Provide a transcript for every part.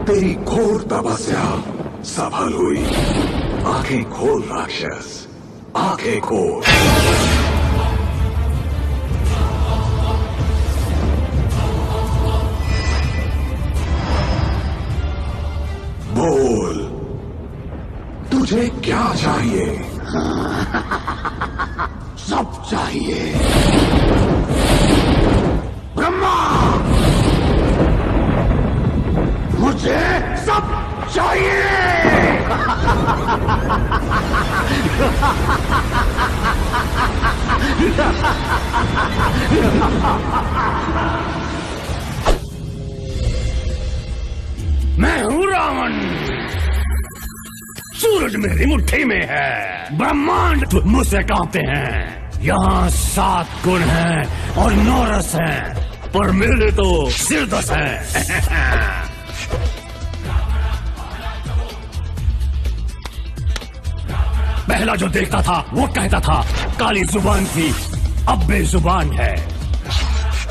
तेरी घोर तपस्या सफल हुई। आंखें खोल राक्षस, आंखें खोल। बोल, तुझे क्या चाहिए? सब चाहिए। ब्रह्मा, मुझे सब चाहिए। मैं हूं रावण। सूरज मेरी मुट्ठी में है, ब्रह्मांड मुझसे कांपते हैं। यहाँ 7 गुण हैं और 9 रस हैं, पर मेरे तो सिर 10 हैं। पहला जो देखता था वो कहता था काली जुबान थी, अब बेजुबान है।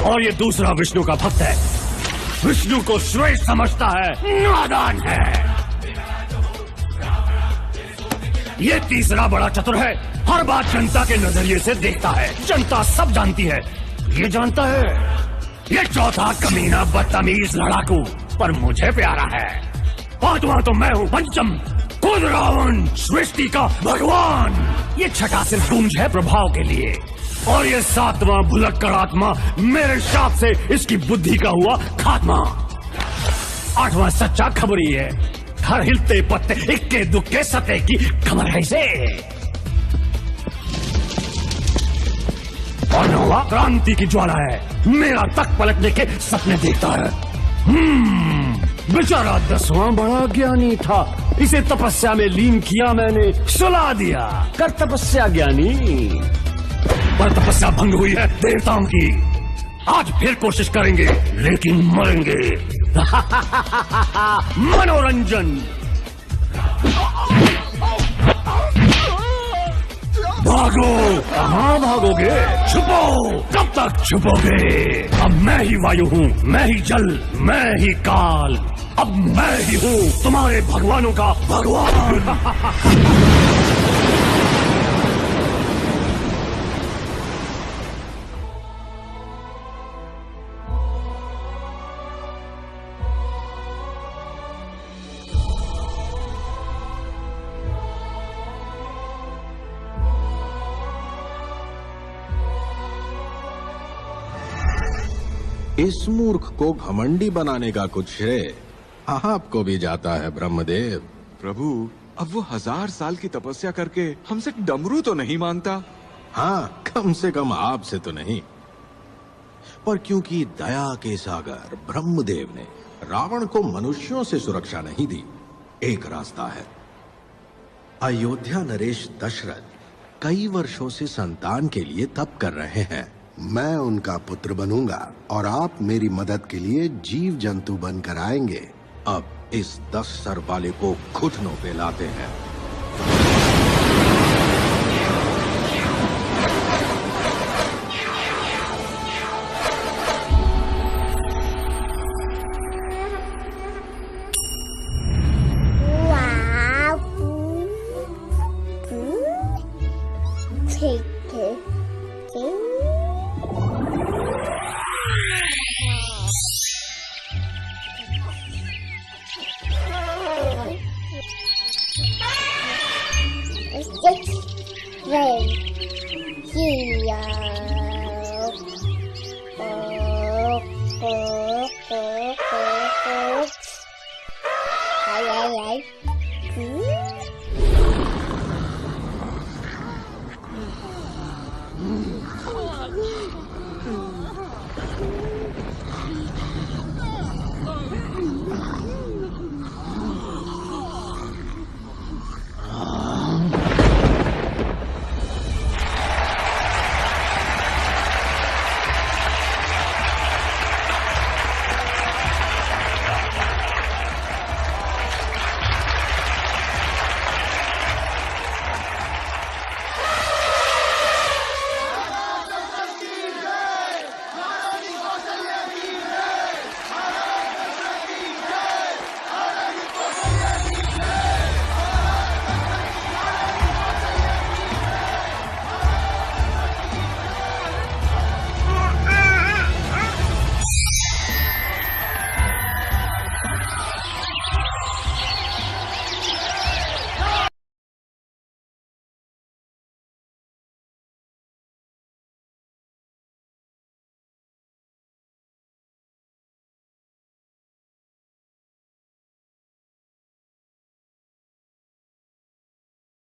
और ये दूसरा विष्णु का भक्त है, विष्णु को श्रेष्ठ समझता है, नादान है। ये तीसरा बड़ा चतुर है, हर बात जनता के नजरिए से देखता है। जनता सब जानती है, ये जानता है। ये चौथा कमीना बदतमीज लड़ाकू, पर मुझे प्यारा है। पांचवा तो मैं हूँ पंचम, खुद रावण, सृष्टि का भगवान। ये छठा सिर्फ गूंज है प्रभाव के लिए, और ये 7वां भुलक्कड़ आत्मा मेरे शाप से इसकी बुद्धि का हुआ खात्मा। 8वां सच्चा खबरी है, हर हिलते पत्ते इक्के दुक्के सते की खबर है इसे। और 9वां क्रांति की ज्वाला है, मेरा तक पलटने के सपने देखता है। बेचारा 10वां बड़ा ज्ञानी था, इसे तपस्या में लीन किया मैंने, सुला दिया। कर तपस्या ज्ञानी। पर तपस्या भंग हुई है देवताओं की। आज फिर कोशिश करेंगे, लेकिन मरेंगे। मनोरंजन। भागो। कहाँ भागोगे? छुपो। कब तक छुपोगे? अब मैं ही वायु हूँ, मैं ही जल, मैं ही काल। अब मैं ही हूँ तुम्हारे भगवानों का भगवान। इस मूर्ख को घमंडी बनाने का कुछ श्रेय आपको भी जाता है ब्रह्मदेव। प्रभु, अब वो 1000 साल की तपस्या करके हमसे डमरू तो नहीं मांगता। हाँ, कम से कम आपसे तो नहीं, पर क्योंकि दया के सागर ब्रह्मदेव ने रावण को मनुष्यों से सुरक्षा नहीं दी, एक रास्ता है। अयोध्या नरेश दशरथ कई वर्षों से संतान के लिए तप कर रहे हैं। मैं उनका पुत्र बनूंगा और आप मेरी मदद के लिए जीव जंतु बनकर आएंगे। अब इस 10 सर वाले को घुटनों पे लाते हैं।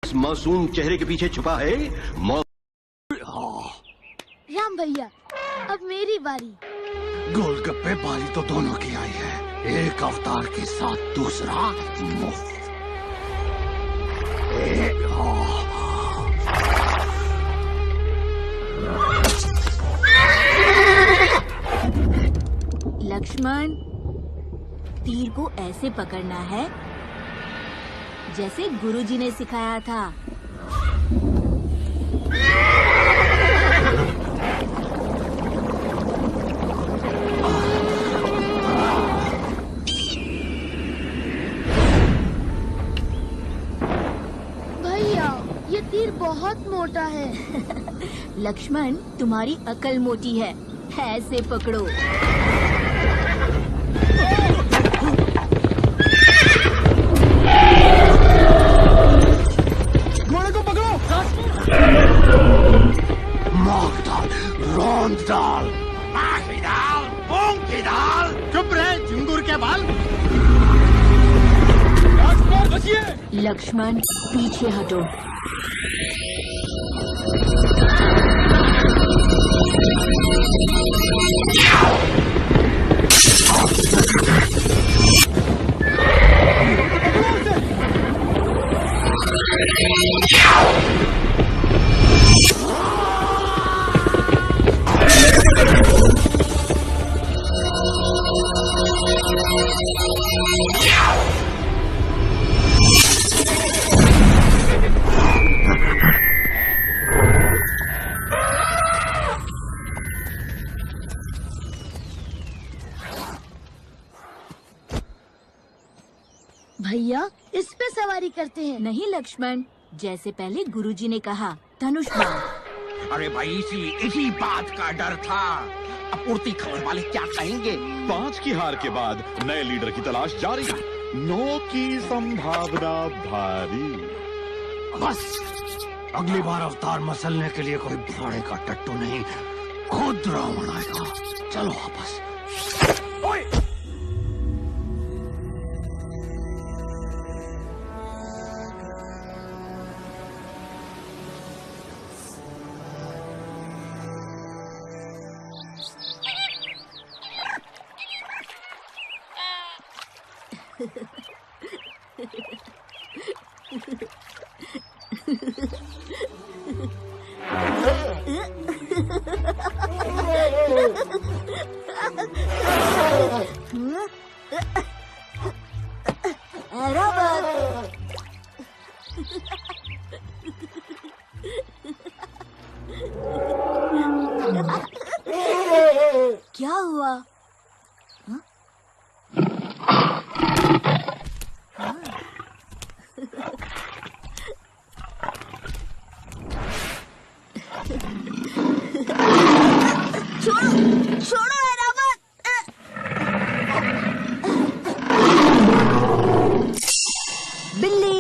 इस मासूम चेहरे के पीछे छुपा है राम भैया, अब मेरी बारी। गोलगप्पे बारी तो दोनों की आई है, एक अवतार के साथ दूसरा मुफ्त। लक्ष्मण, तीर को ऐसे पकड़ना है जैसे गुरुजी ने सिखाया था। भैया, ये तीर बहुत मोटा है। लक्ष्मण, तुम्हारी अकल मोटी है, ऐसे पकड़ो। घोड़े को पकड़ो। मार डाल, रौंद डाल, आखिरी डाल, मूंग की दाल। चुप रहे झिंगुर के बाल। लक्ष्मण, पीछे हटो। भैया, इस पे सवारी करते हैं। नहीं लक्ष्मण, जैसे पहले गुरुजी ने कहा, धनुष बाण। अरे भाई, इसी बात का डर था। आपूर्ति खबर वाले क्या कहेंगे? 5 की हार के बाद नए लीडर की तलाश जारी। 9 की संभावना भारी। बस, अगली बार अवतार मसलने के लिए कोई घोड़े का टट्टू नहीं, खुद रावण आएगा। चलो वापस। ओए! क्या हुआ? छोड़ो ऐरावत। बिल्ली।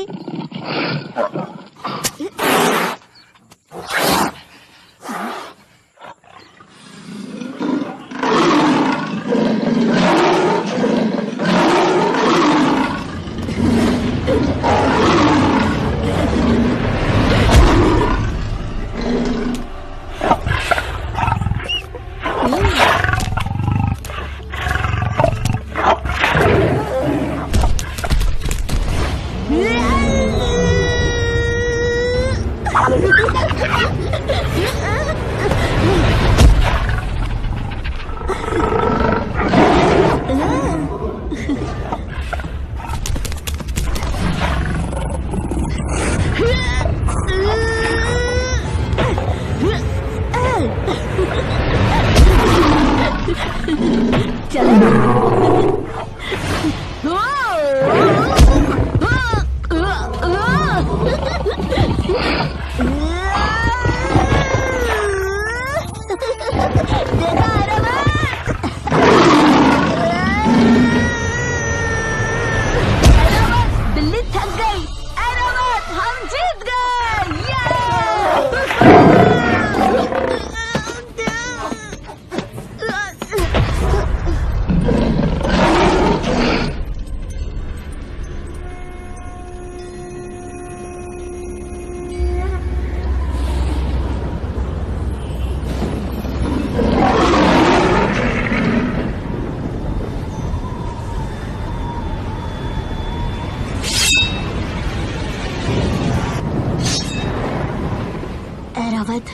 अवध,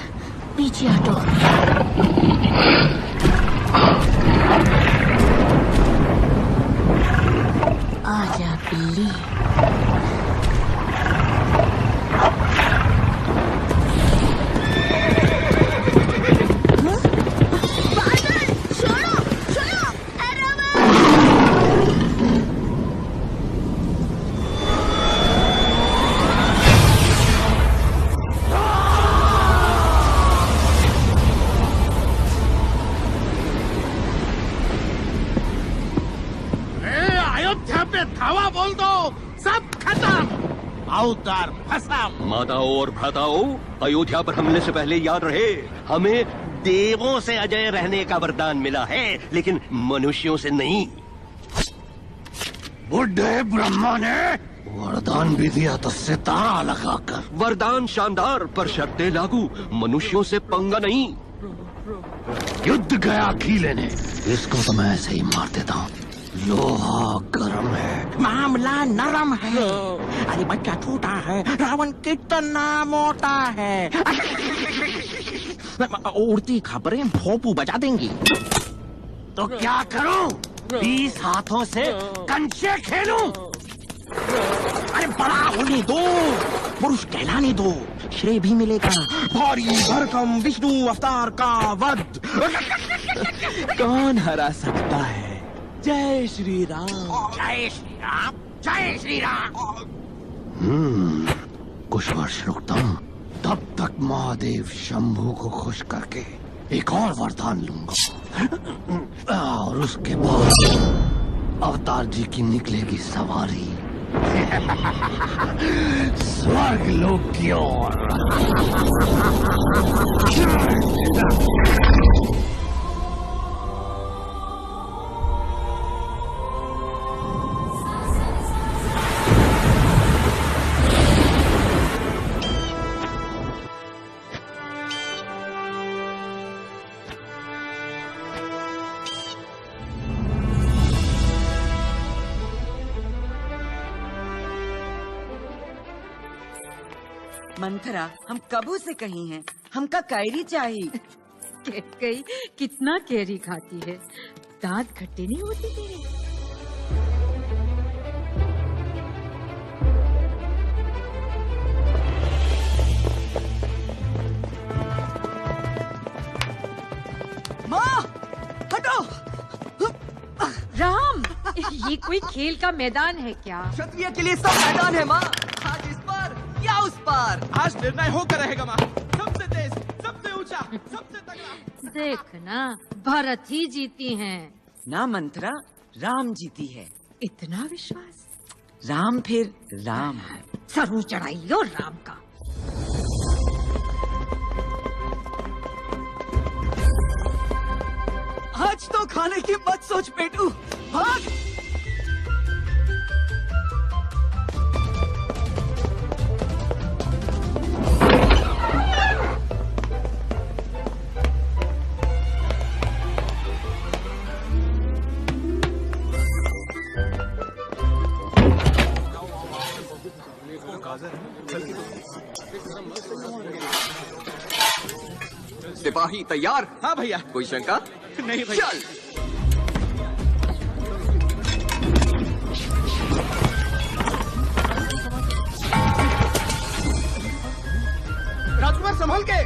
पीछे हटो। आजा बिल्ली। धावा बोल दो, सब खत्म। अवतार भस्म। माताओं और भ्राताओं, अयोध्या पर हमले से पहले याद रहे, हमें देवों से अजय रहने का वरदान मिला है, लेकिन मनुष्यों से नहीं। बुढ़े ब्रह्मा ने वरदान भी दिया तो सितारा लगाकर। वरदान शानदार पर शर्तें लागू, मनुष्यों से पंगा नहीं। युद्ध गया घी लेने, इसको तो मैं ऐसे ही मार देता हूँ। लोहा गर्म है, मामला नरम है। अरे बच्चा छोटा है, रावण कितना मोटा है। उड़ती खबरें भोपू बजा देंगी। तो क्या करूं? 20 हाथों से कंचे खेलूं? अरे बड़ा होने दो, पुरुष कहलाने दो, श्रेय भी मिलेगा। भारी भरकम विष्णु अवतार का वध कौन हरा सकता है? जय श्री राम। जय श्री राम। जय श्री राम। कुछ वर्ष रुकता हूं, तब तक महादेव शंभू को खुश करके एक और वरदान लूंगा, और उसके बाद अवतार जी की निकलेगी सवारी स्वर्ग लोक की ओर। मंथरा, हम कबू से कही हैं, हमका कैरी चाहिए। कई कितना कैरी खाती है, दांत खट्टे नहीं होते तेरे? माँ, हटो। राम, ये कोई खेल का मैदान है क्या? क्षत्रिय के लिए सब मैदान है माँ। आज इस पर या उस पर। आज निर्णय होकर रहेगा माँ। सबसे तेज, सबसे ऊंचा, सबसे तगड़ा। देखना, भरत ही जीती हैं। ना मंथरा, राम जीती है। इतना विश्वास? राम फिर राम। सरू चढ़ाई लो राम का। आज तो खाने की मत सोच पेटू, भाग। सिपाही तैयार? हाँ भैया। कोई शंका? नहीं भैया। चल। राजकुमार संभाल के।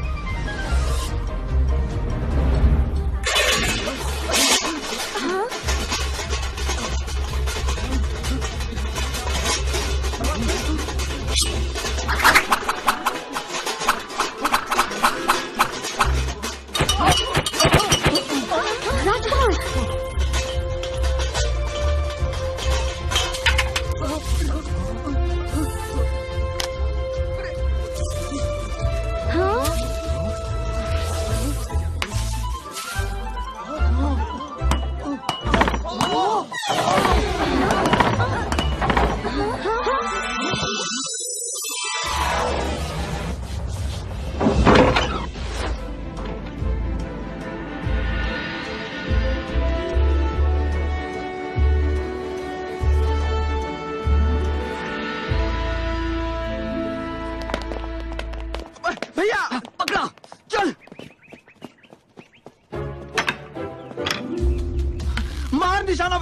भैया पकड़ा।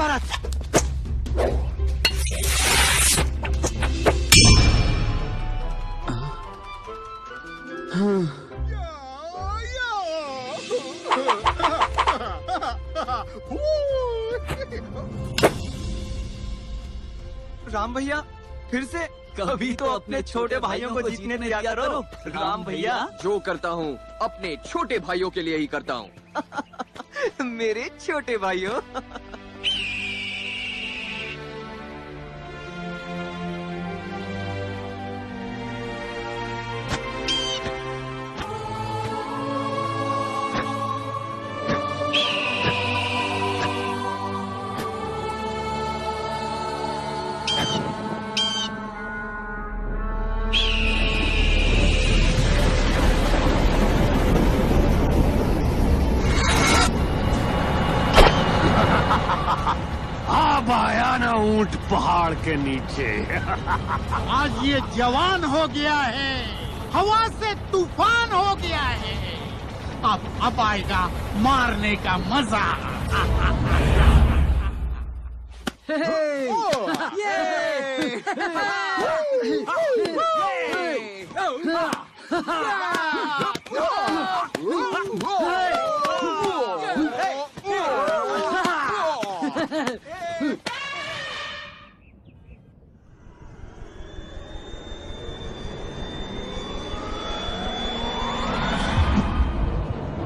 महाभारत। राम भैया फिर से कभी तो अपने छोटे भाइयों को जीतने दिया करो। राम भैया जो करता हूँ अपने छोटे भाइयों के लिए ही करता हूँ। मेरे छोटे भाइयों। अब आया ना ऊंट पहाड़ के नीचे। आज ये जवान हो गया है, हवा से तूफान हो गया है। अब आएगा मारने का मजा।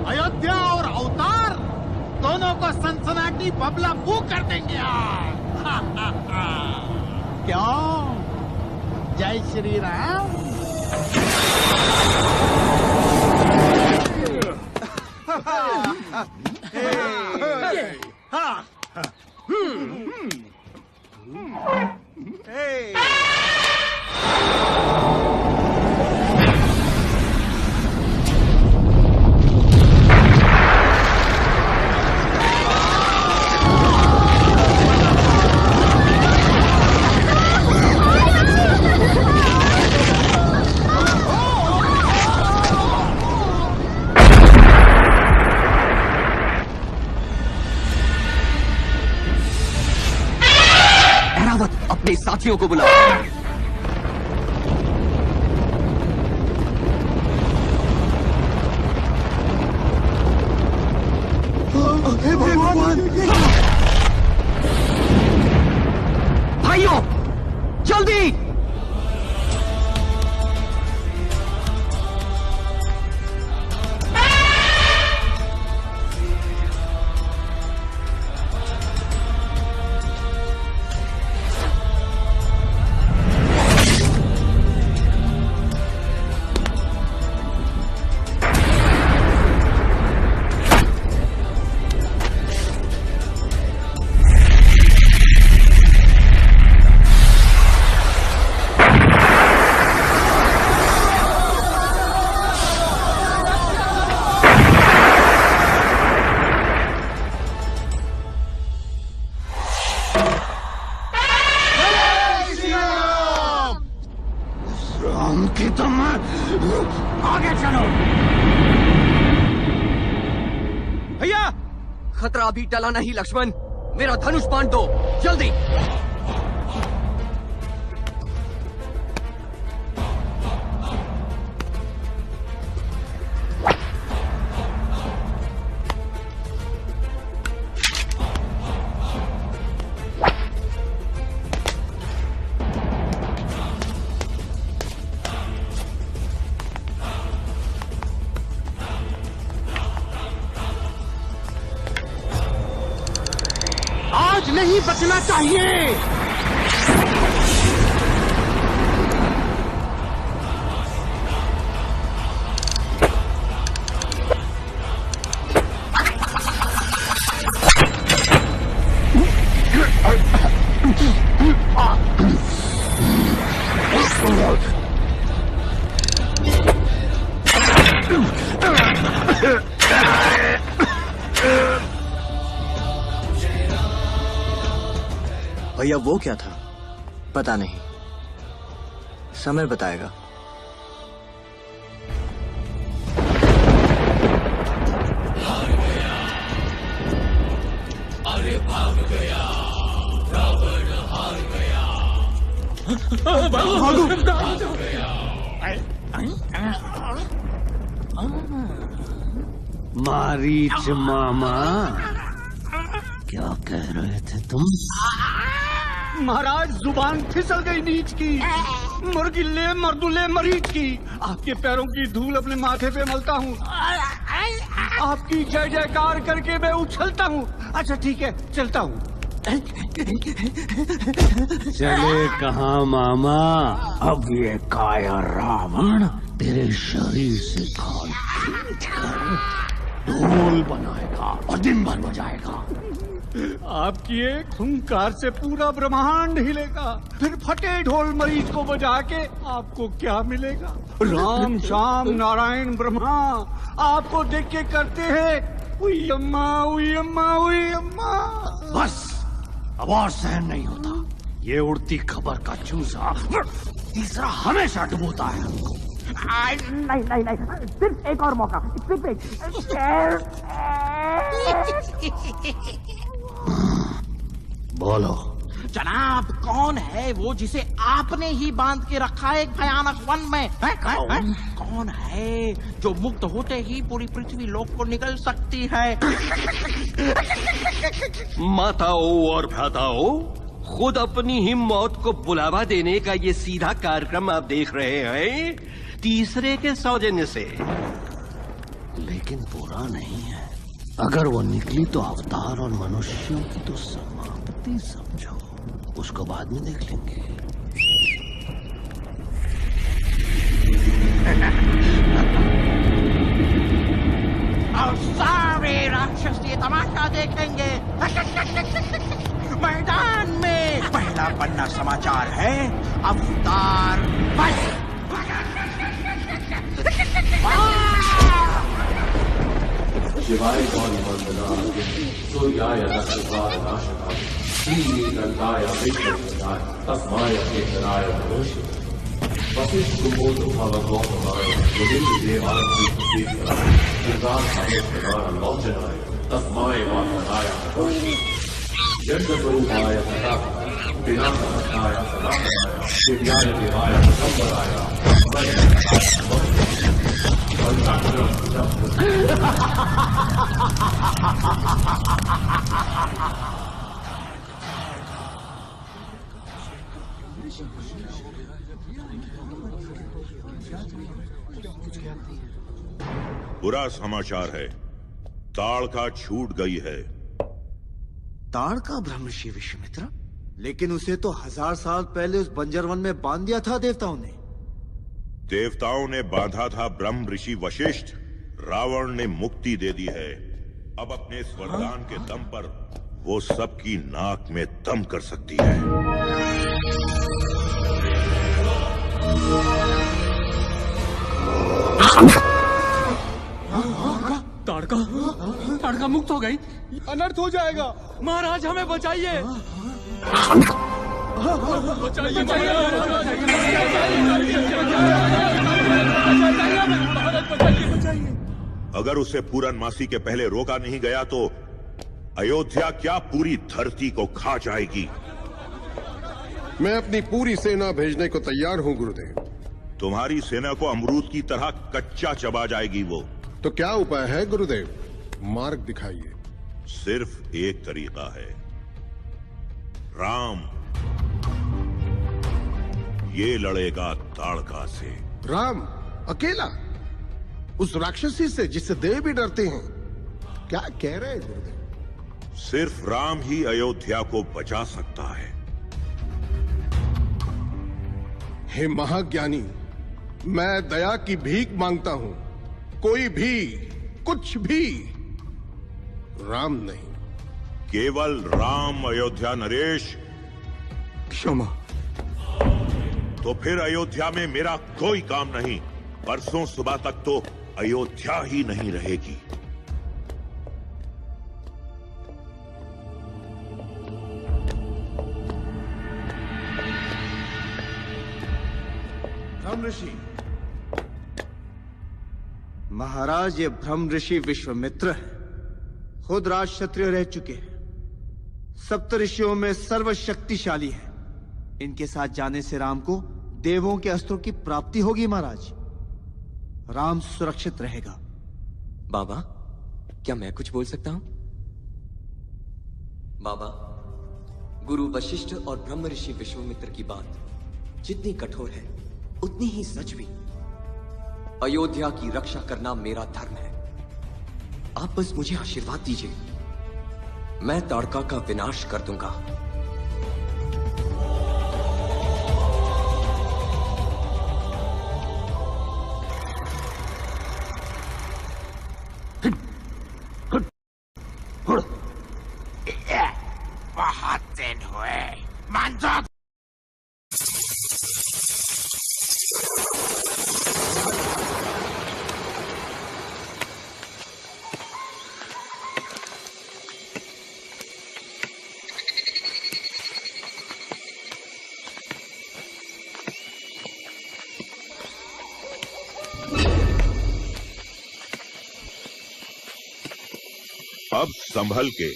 अयोध्या और अवतार दोनों को सनसनाटी बबला फू कर देंगे आज। क्यों? जय श्री राम। अपने साथियों को बुलाओ। भाइयों जल्दी। आगे चलो। भैया खतरा अभी टला नहीं लक्ष्मण, मेरा धनुष बाण दो जल्दी। आज नहीं बचना चाहिए। भैया वो क्या था पता नहीं, समय बताएगा। अरे भाग गया। मारीच मामा, क्या कह रहे थे तुम? महाराज जुबान फिसल गई नीच की, मुर्गिल्ले मर्दुल्ले मरीज की। आपके पैरों की धूल अपने माथे पे मलता हूँ, आपकी जय जयकार करके मैं उछलता हूँ। अच्छा ठीक है, चलता हूँ। चले कहाँ मामा? अब ये काया रावण तेरे शरीर से खाल खींच कर ढोल बनाएगा और दिन भर बजाएगा। आपकी एक हुंकार से पूरा ब्रह्मांड हिलेगा। फिर फटे ढोल मरीज को बजा के आपको क्या मिलेगा? राम श्याम नारायण ब्रह्मा आपको देख के करते हैं उई अम्मा उई अम्मा उई अम्मा। बस अब और सहन नहीं होता। ये उड़ती खबर का चूसा तीसरा हमेशा डुबोता है हमको। नहीं नहीं नहीं, सिर्फ एक और मौका, सिर्फ एक। बोलो जनाब, कौन है वो जिसे आपने ही बांध के रखा है एक भयानक वन में? कौन है जो मुक्त होते ही पूरी पृथ्वी लोक को निगल सकती है? माताओं और भ्राताओं, खुद अपनी ही मौत को बुलावा देने का ये सीधा कार्यक्रम आप देख रहे हैं तीसरे के सौजन्य से। लेकिन बुरा नहीं है। अगर वो निकली तो अवतार और मनुष्यों की तो समाप्ति समझो, उसको बाद में देख लेंगे। और सारे राक्षस ये तमाशा देखेंगे। मैदान में पहला पन्ना समाचार है, अवतार बस। शिवाय गौरीवंदनाय सूर्याय दक्षिणाय श्रीगंधाय विष्णुपदाय तस्माय केतनाय नमः। वसिष्ठुमोदभव गौतमाय मुनिदेवाय लोचनाय तस्माय वासनाय नमः। यज्ञस्वरूपाय सदा विनाशनाय सदानंदाय दिव्याय देवाय दिगंबराय बुरा समाचार है, ताड़का छूट गई है। ताड़का ब्रह्मर्षि विश्वामित्र? लेकिन उसे तो 1000 साल पहले उस बंजर वन में बांध दिया था देवताओं ने। देवताओं ने बांधा था ब्रह्म ऋषि वशिष्ठ, रावण ने मुक्ति दे दी है। अब अपने इस वरदान के दम पर वो सबकी नाक में दम कर सकती है। ताड़का मुक्त हो गई। अनर्थ हो जाएगा। महाराज हमें बचाइए। अगर उसे पूरनमासी के पहले रोका नहीं गया तो अयोध्या क्या पूरी धरती को खा जाएगी। मैं अपनी पूरी सेना भेजने को तैयार हूं गुरुदेव। तुम्हारी सेना को अमरूद की तरह कच्चा चबा जाएगी वो। तो क्या उपाय है गुरुदेव? मार्ग दिखाइए। सिर्फ एक तरीका है, राम। ये लड़ेगा ताड़का से। राम अकेला? उस राक्षसी से जिससे देव भी डरते हैं? क्या कह रहे हैं गुरुदेव? सिर्फ राम ही अयोध्या को बचा सकता है। हे महाज्ञानी, मैं दया की भीख मांगता हूं। कोई भी, कुछ भी, राम नहीं। केवल राम अयोध्या नरेश। क्षमा। तो फिर अयोध्या में मेरा कोई काम नहीं। परसों सुबह तक तो अयोध्या ही नहीं रहेगी। ब्रह्म ऋषि महाराज, ये ब्रह्म ऋषि विश्वामित्र है। खुद राज क्षत्रिय रह चुके हैं, सप्त ऋषियों में सर्वशक्तिशाली है। इनके साथ जाने से राम को देवों के अस्त्रों की प्राप्ति होगी महाराज। राम सुरक्षित रहेगा। बाबा, क्या मैं कुछ बोल सकता हूं? बाबा, गुरु वशिष्ठ और ब्रह्म ऋषि विश्वामित्र की बात जितनी कठोर है उतनी ही सच भी। अयोध्या की रक्षा करना मेरा धर्म है। आप बस मुझे आशीर्वाद दीजिए, मैं ताड़का का विनाश कर दूंगा। बहुत दिन हुए, मान जाओ। अब संभल के,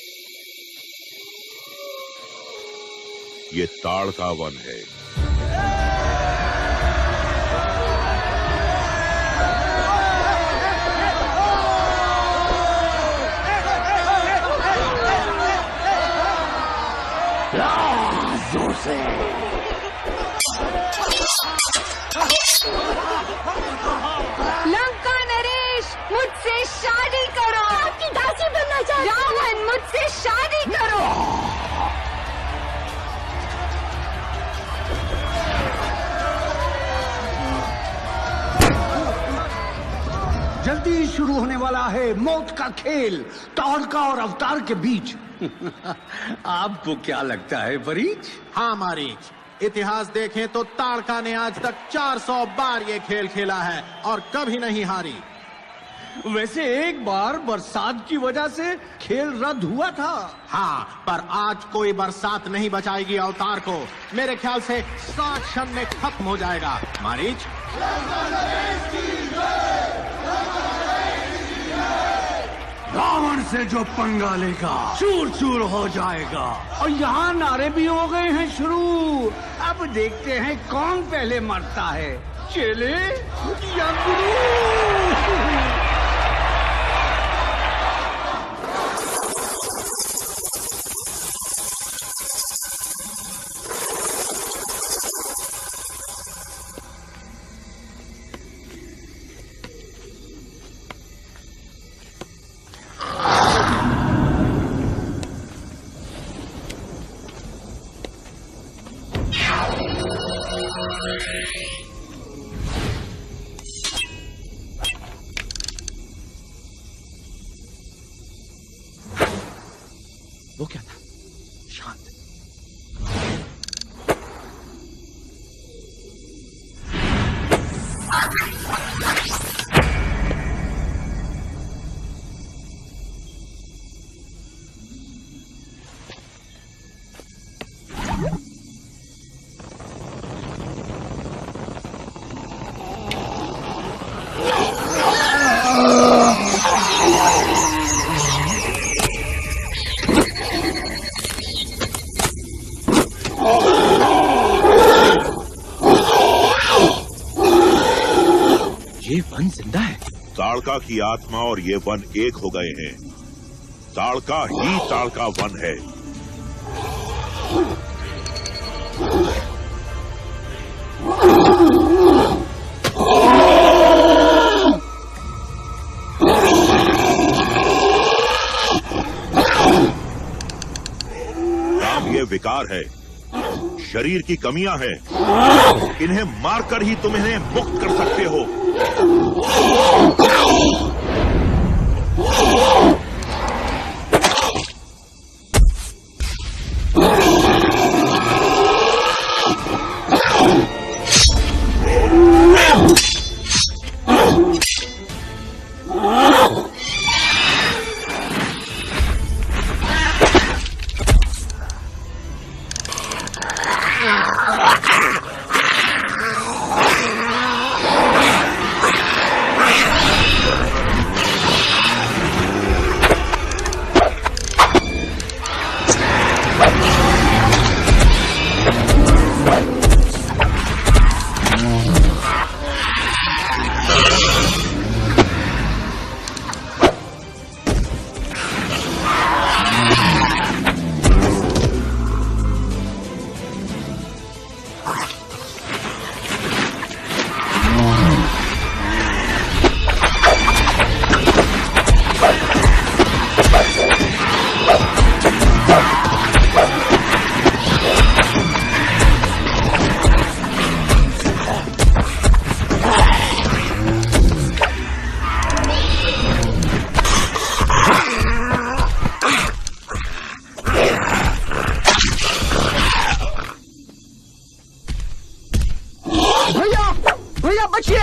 ये ताड़का वन है। जोर से लंका नरेश, मुझसे शादी करो। आपकी दासी बनना चाहती हूं। रावण, मुझसे शादी करो। जल्दी शुरू होने वाला है मौत का खेल ताड़का और अवतार के बीच। आपको क्या लगता है वरीच? हाँ मारीच, इतिहास देखें तो ताड़का ने आज तक 400 बार ये खेल खेला है और कभी नहीं हारी। वैसे एक बार बरसात की वजह से खेल रद्द हुआ था। हाँ, पर आज कोई बरसात नहीं बचाएगी अवतार को। मेरे ख्याल से 7 क्षण में खत्म हो जाएगा। मारीच, रावण से जो पंगा लेगा चूर चूर हो जाएगा। और यहाँ नारे भी हो गए हैं शुरू। अब देखते हैं कौन पहले मरता है, चेले या गुरु। वो क्या था? शांत। ये वन जिंदा है। ताड़का की आत्मा और ये वन एक हो गए हैं। ताड़का ही ताड़का वन है। राम, ये विकार है, शरीर की कमियां हैं। इन्हें मारकर ही तुम इन्हें मुक्त कर सकते हो। भैया बचिए।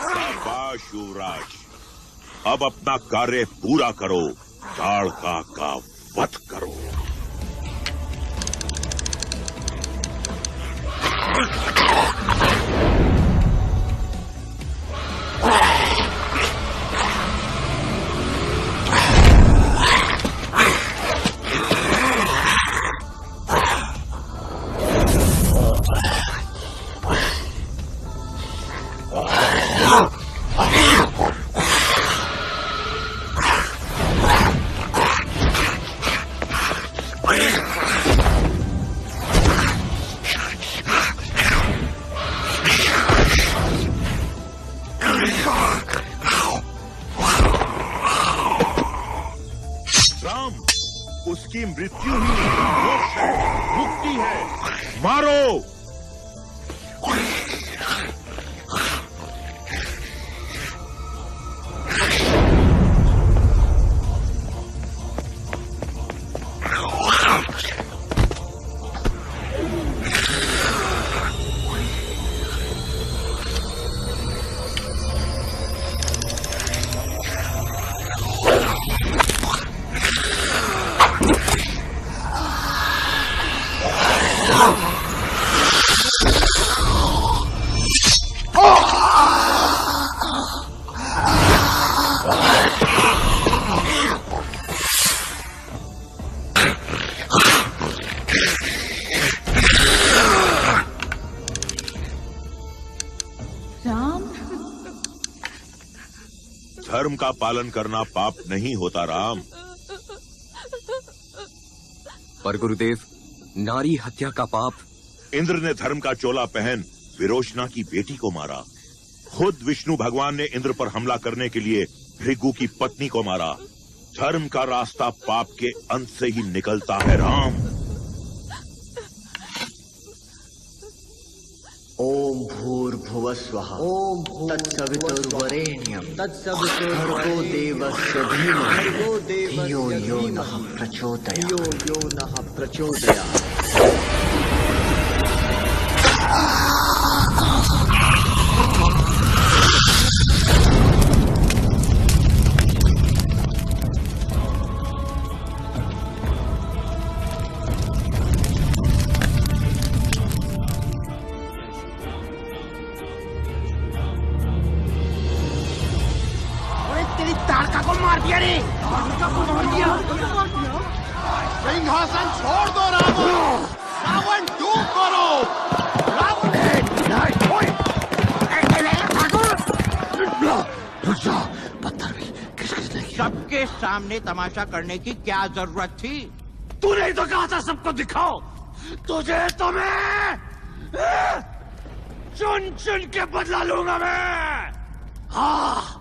शाबाश युवराज, अब अपना कार्य पूरा करो, ताड़का का वध करो। उसकी मृत्यु ही मोक्ष है, मुक्ति है। मारो। धर्म का पालन करना पाप नहीं होता राम। पर गुरुदेव, नारी हत्या का पाप। इंद्र ने धर्म का चोला पहन विरोचना की बेटी को मारा। खुद विष्णु भगवान ने इंद्र पर हमला करने के लिए भृगु की पत्नी को मारा। धर्म का रास्ता पाप के अंत से ही निकलता है राम। ओम भूर्भुवस्वः ओम तत्सवितुर्वरेण्यं भर्गो देवस्य धीमहि धियो यो नः प्रचोदयात्। सिंहासन छोड़ दो रावण, रावण दूर करो। रावण सबके सामने तमाशा करने की क्या जरूरत थी? तूने ही तो कहा था सबको दिखाओ। तुझे तो मैं चुन चुन के बदला लूंगा मैं। हाँ,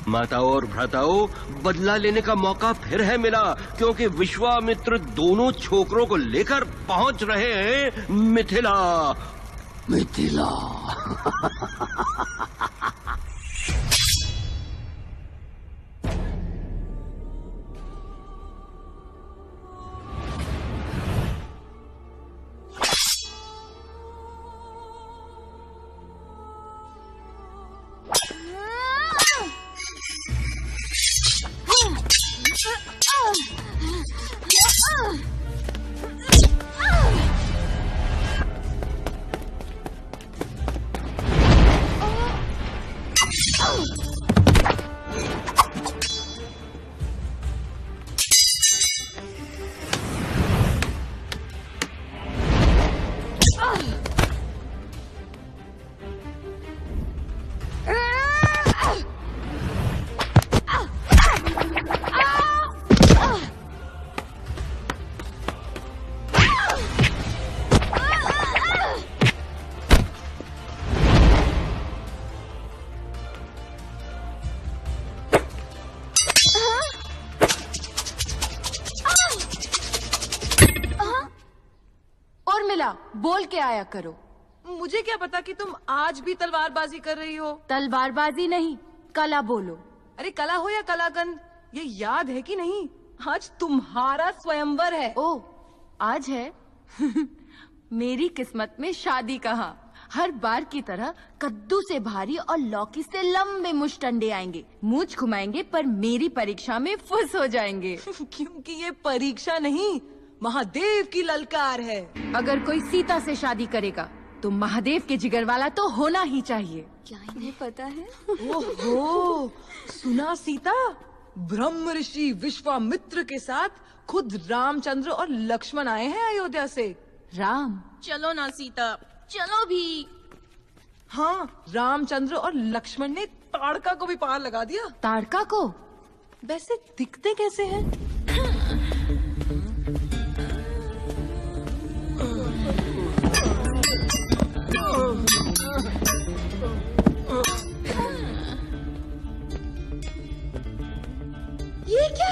माताओं और भ्राताओं, बदला लेने का मौका फिर है मिला, क्योंकि विश्वामित्र दोनों छोकरों को लेकर पहुंच रहे हैं मिथिला। मिथिला। बोल के आया करो। मुझे क्या पता कि तुम आज भी तलवारबाजी कर रही हो। तलवारबाजी नहीं, कला बोलो। अरे कला हो या कलाकंद, ये याद है कि नहीं, आज तुम्हारा स्वयंवर है। ओ, आज है? मेरी किस्मत में शादी कहाँ। हर बार की तरह कद्दू से भारी और लौकी से लंबे मुश्तंडे आएंगे, मूंछ घुमाएंगे, पर मेरी परीक्षा में फुस हो जाएंगे। क्योंकि ये परीक्षा नहीं, महादेव की ललकार है। अगर कोई सीता से शादी करेगा तो महादेव के जिगर वाला तो होना ही चाहिए। क्या इन्हें पता है? ओहो, सुना सीता, ब्रह्म ऋषि विश्वामित्र के साथ खुद रामचंद्र और लक्ष्मण आए हैं अयोध्या से। राम? चलो ना सीता, चलो भी। हाँ, रामचंद्र और लक्ष्मण ने ताड़का को भी पार लगा दिया। ताड़का को? वैसे दिखते कैसे हैं? ये क्या?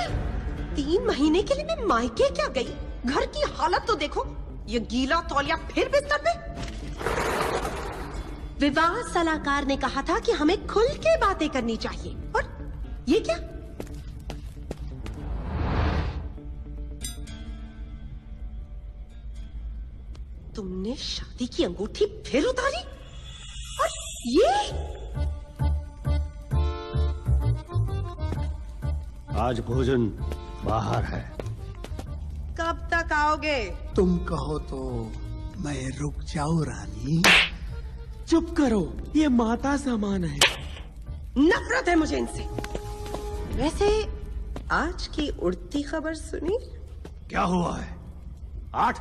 3 महीने के लिए मैं मायके क्या गई? घर की हालत तो देखो, ये गीला तौलिया फिर बिस्तर पे। विवाह सलाहकार ने कहा था कि हमें खुल के बातें करनी चाहिए, और ये क्या? तुमने शादी की अंगूठी फिर उतारी? और ये? आज भोजन बाहर है। कब तक आओगे? तुम कहो तो मैं रुक जाऊं रानी। चुप करो, ये माता समान है। नफरत है मुझे इनसे। वैसे आज की उड़ती खबर सुनी? क्या हुआ है? 8?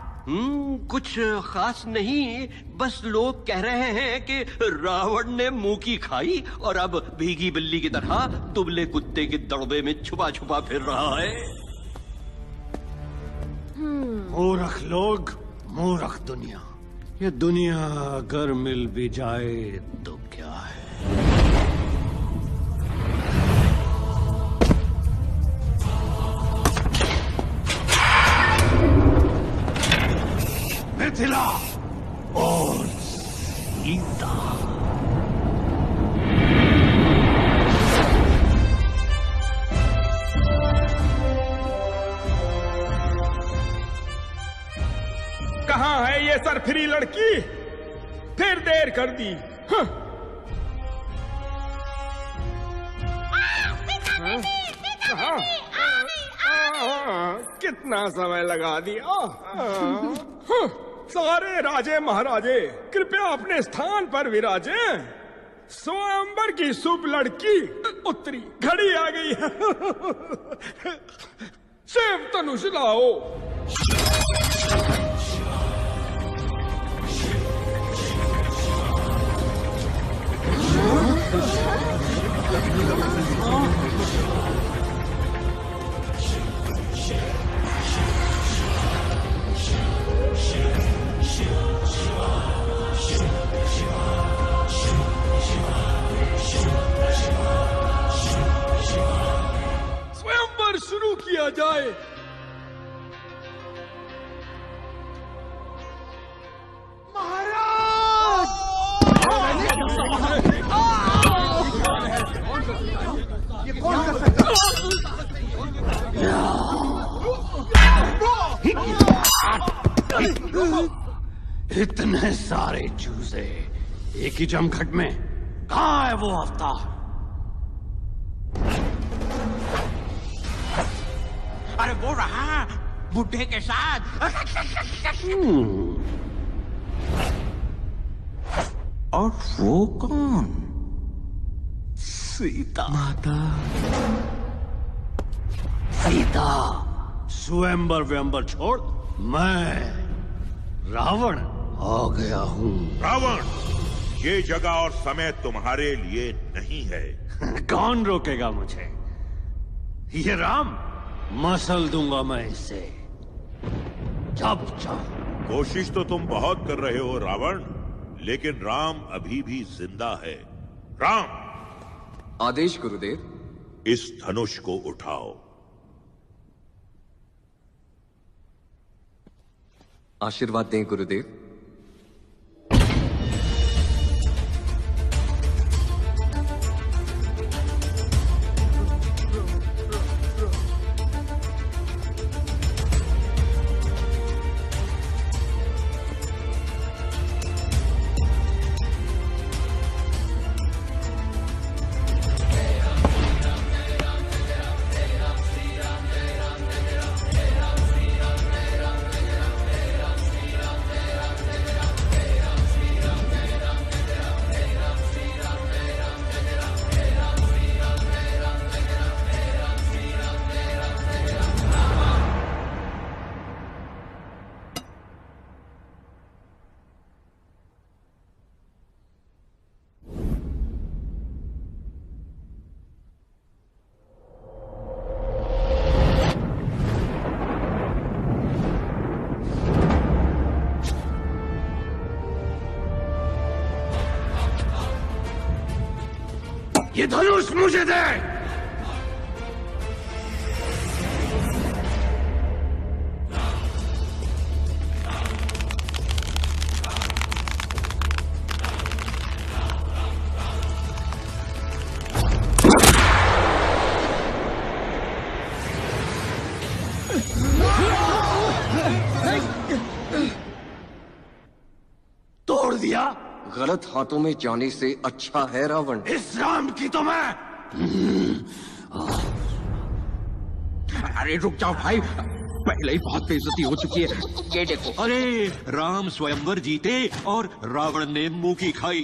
कुछ खास नहीं, बस लोग कह रहे हैं कि रावण ने मुंह की खाई और अब भीगी बिल्ली की तरह दुबले कुत्ते के दड़बे में छुपा छुपा फिर रहा है। मूर्ख लोग, मूर्ख दुनिया। ये दुनिया अगर मिल भी जाए तो क्या है? मिथिला और सीता। कहाँ है ये सरफिरी लड़की? फिर देर कर दी। हाँ। कितना समय लगा दिया। हाँ। सारे राजे महाराजे कृपया अपने स्थान पर विराजे। स्वयंवर की शुभ लड़की उत्तरी घड़ी आ गई है। शिव धनुष लाओ। स्वयंवर शुरू किया जाए। ये कौन कर सकता इतने सारे चूजे एक ही जमघट में, कहाँ है वो अवतार? अरे वो रहा बुढ़े के साथ। और वो कौन? सीता। माता सीता। स्वयंवर व्यंबर छोड़, मैं रावण आ गया हूँ। रावण, ये जगह और समय तुम्हारे लिए नहीं है। कौन रोकेगा मुझे? ये राम, मसल दूंगा मैं इसे जब चाहूं। कोशिश तो तुम बहुत कर रहे हो रावण, लेकिन राम अभी भी जिंदा है। राम, आदेश गुरुदेव। इस धनुष को उठाओ। आशीर्वाद दें गुरुदेव। ये धनुष मुझे दे। तोड़ दिया। गलत हाथों में जाने से अच्छा है रावण। इस राम की तो मैं। अरे रुक जाओ भाई, पहले ही बहुत बेइज्जती हो चुकी है। ये देखो। अरे राम स्वयंवर जीते और रावण ने मुंह की खाई।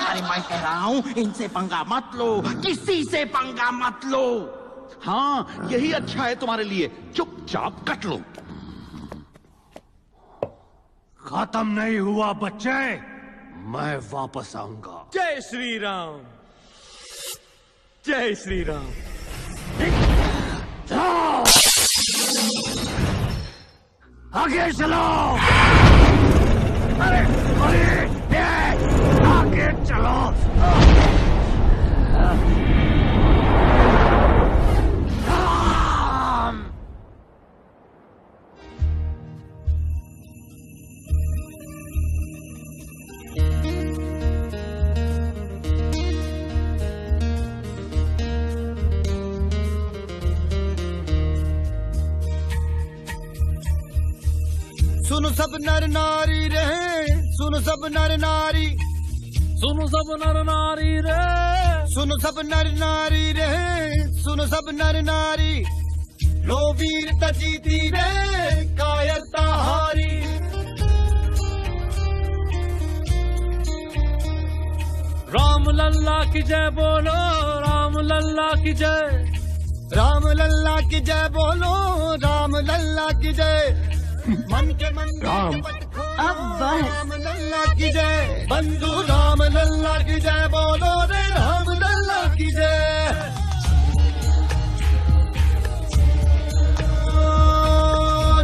अरे मैं कह रहा हूँ इनसे पंगा मत लो, किसी से पंगा मत लो। हाँ यही अच्छा है तुम्हारे लिए, चुपचाप कट लो। खत्म नहीं हुआ बच्चे, मैं वापस आऊंगा। जय श्री राम, जय श्री राम। आगे चलो। अरे आगे चलो। सुनो सब नर नारी रहे, सुनो सब नर नारी, सुनो सब नर नारी रहे, सुनो सब नर नारी रहे, सुनो सब नर नारी। लो वीरता जीती रे, कायरता हारी। राम लल्ला की जय बोलो, राम लल्ला की जय, राम लल्ला की जय बोलो, राम लल्ला की जय। मन के मन राम अब राम लल्ला की जय, बंधु राम लल्ला की जय बोलो रे, राम लल्ला की जय।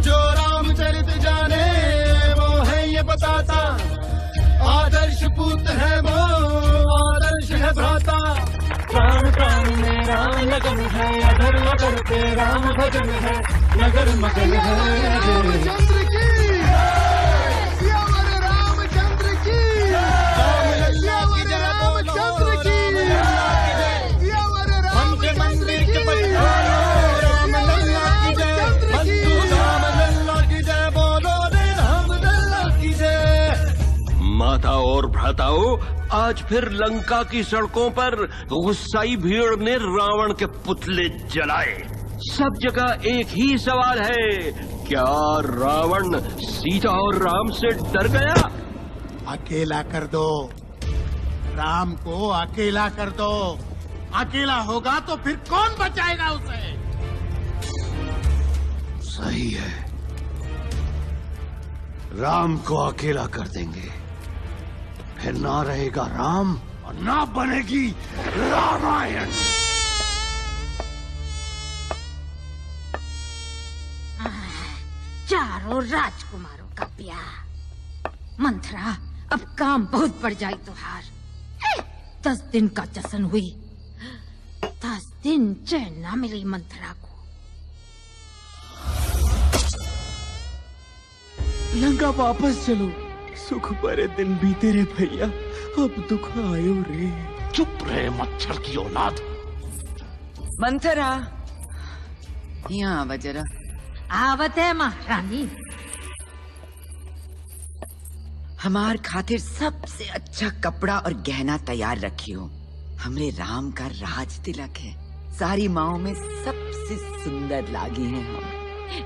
जो रामचरित जाने वो है ये बताता, आदर्श पुत्र है वो, आदर्श है भ्राता। प्राण प्राण में राम लगन है, अधर मगर पे राम भजन है, नगर मगन है। रामचंद्र की सियावर रामचंद्र की, सियावर रामचंद्र की, सियावर राम के मंदिर के पठारो, राम लल्ला की जय, बंधु राम लल्ला की जय बोलो रे, राम लल्ला की जय। माता और भ्राताओं, आज फिर लंका की सड़कों पर गुस्साई भीड़ ने रावण के पुतले जलाए। सब जगह एक ही सवाल है, क्या रावण सीता और राम से डर गया? अकेला कर दो, राम को अकेला कर दो। अकेला होगा तो फिर कौन बचाएगा उसे? सही है, राम को अकेला कर देंगे, फिर ना रहेगा राम और ना बनेगी रामायण। चारों राजकुमारों का ब्याह। मंथरा, अब काम बहुत बढ़ जाए तुहार। 10 दिन का जश्न हुई, 10 दिन चैन ना मिली मंथरा को। लंका वापस चलो, सुख भरे दिन बीते रे भैया, अब दुख आयो रे। चुप रहे मच्छर की औलाद। मंथरा, यहाँ आवा जरा। आवत है महारानी। हमार खातिर सबसे अच्छा कपड़ा और गहना तैयार रखियो। हमरे राम का राज तिलक है, सारी माओ में सबसे सुंदर लागी है हम।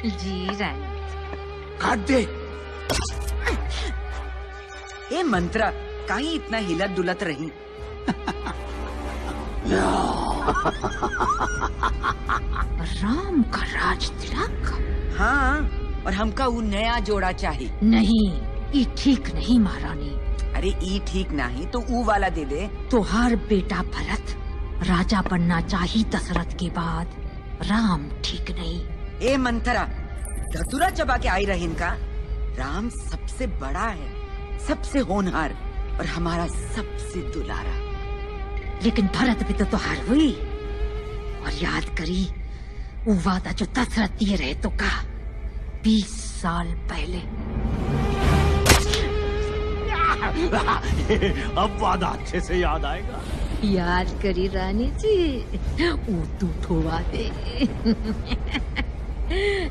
जी रानी। काट दे। ए मंत्रा, काहे इतना हिलत डुलत रही? राम का राज तिलक? हाँ, और हमका वो नया जोड़ा चाहिए। नहीं, ये ठीक नहीं महारानी। अरे ई ठीक नहीं तो ऊ वाला दे दे। तुहार बेटा भरत राजा बनना चाहिए दशरथ के बाद, राम ठीक नहीं। ए मंथरा, धतुरा चबा के आई रही इनका। राम सबसे बड़ा है, सबसे होनहार, और हमारा सबसे दुलारा। लेकिन भरत भी तो हार हुई। और याद करी वो वादा जो दशरथ दिए रहे तो कहा 20 साल पहले। अब वादा अच्छे से याद आएगा। याद करी रानी जी, वो तू वादे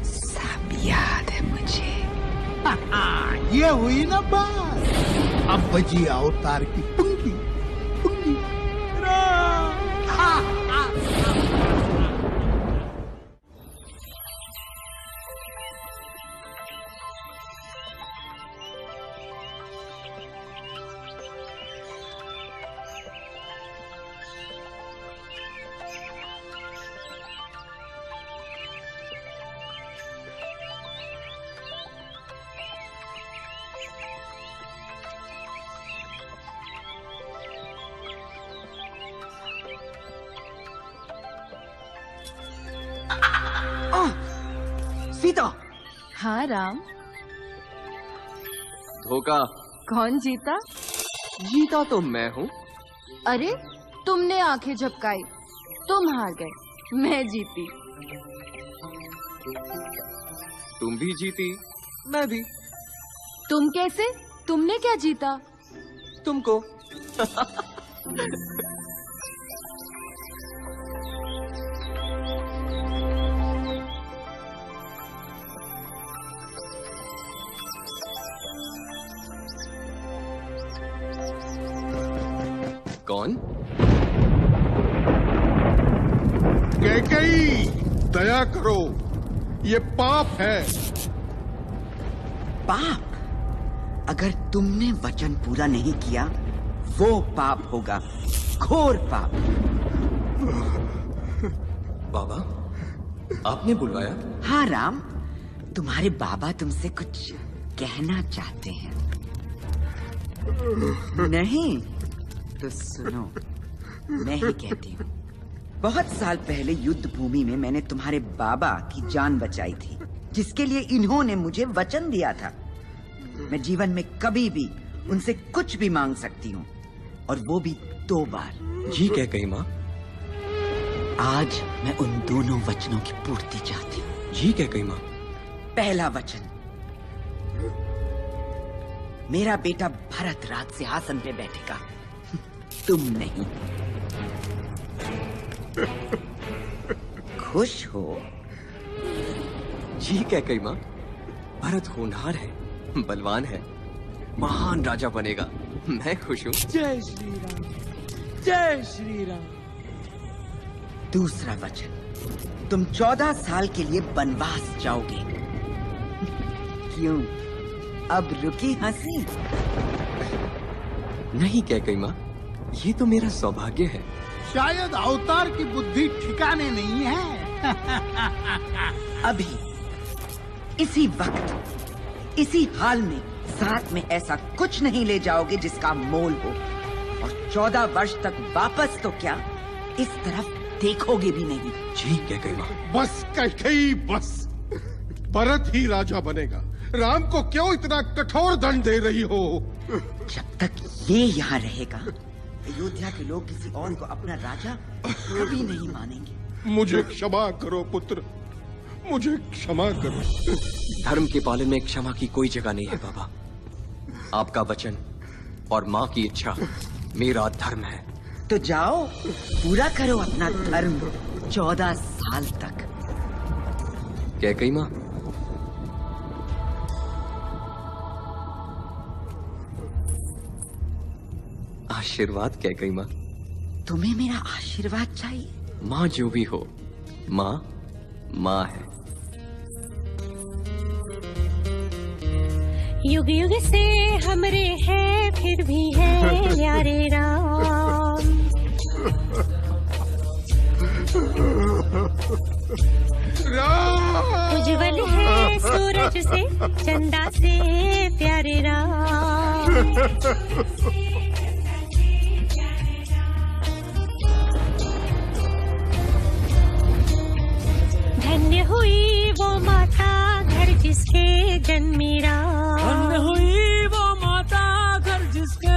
सब याद है मुझे। ये हुई ना बात। अब बजी अवतार की पुंगी पुंगी। सीता। हाँ राम। धोखा। कौन जीता? जीता तो मैं हूँ। अरे तुमने आंखें झपकाई, तुम हार गए, मैं जीती। तुम भी जीती, मैं भी। तुम कैसे? तुमने क्या जीता? तुमको। कौन? कैकेयी, दया करो, ये पाप है। पाप? अगर तुमने वचन पूरा नहीं किया वो पाप होगा, घोर पाप। बाबा, आपने बुलवाया? हाँ राम, तुम्हारे बाबा तुमसे कुछ कहना चाहते हैं। नहीं तो सुनो, मैं ही कहती हूँ। बहुत साल पहले युद्ध भूमि में मैंने तुम्हारे बाबा की जान बचाई थी, जिसके लिए इन्होंने मुझे वचन दिया था। मैं जीवन में कभी भी उनसे कुछ भी मांग सकती हूँ, और वो भी 2 बार। जी कैकेयी माँ। आज मैं उन दोनों वचनों की पूर्ति चाहती हूँ। जी कैकेयी माँ। पहला वचन, मेरा बेटा भरत राज सिंहासन पे बैठेगा, तुम नहीं। खुश हो? जी कैकेयी माँ। भरत होनहार है, बलवान है, महान राजा बनेगा, मैं खुश हूँ। जय श्री राम, जय श्री राम। दूसरा वचन, तुम 14 साल के लिए वनवास जाओगे। क्यों, अब रुकी हंसी? नहीं कैकेयी माँ, ये तो मेरा सौभाग्य है। शायद अवतार की बुद्धि ठिकाने नहीं है। अभी इसी वक्त इसी हाल में साथ में ऐसा कुछ नहीं ले जाओगे जिसका मोल हो, और 14 वर्ष तक वापस तो क्या, इस तरफ देखोगे भी नहीं। जी कैकेयी माँ। बस कैकेयी, बस। भरत ही राजा बनेगा। राम को क्यों इतना कठोर दंड दे रही हो? जब तक ये यहाँ रहेगा, अयोध्या के लोग किसी और को अपना राजा कभी नहीं मानेंगे। मुझे क्षमा करो पुत्र, मुझे क्षमा करो। धर्म के पालन में क्षमा की कोई जगह नहीं है बाबा। आपका वचन और माँ की इच्छा मेरा धर्म है। तो जाओ, पूरा करो अपना धर्म 14 साल तक। कैकेयी माँ। आशीर्वाद कैकेयी माँ। तुम्हें मेरा आशीर्वाद चाहिए? माँ जो भी हो, माँ माँ है। युग युग से हमरे हैं, फिर भी है प्यारे राम। उज्जवल है सूरज से, चंदा से प्यारे राम। धन्य हुई वो माता घर जिसके जन्मी राम। धन्य हुई वो माता घर जिसके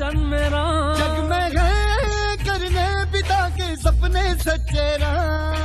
सन में राम, जग में गए करने पिता के सपने सच्चे राम।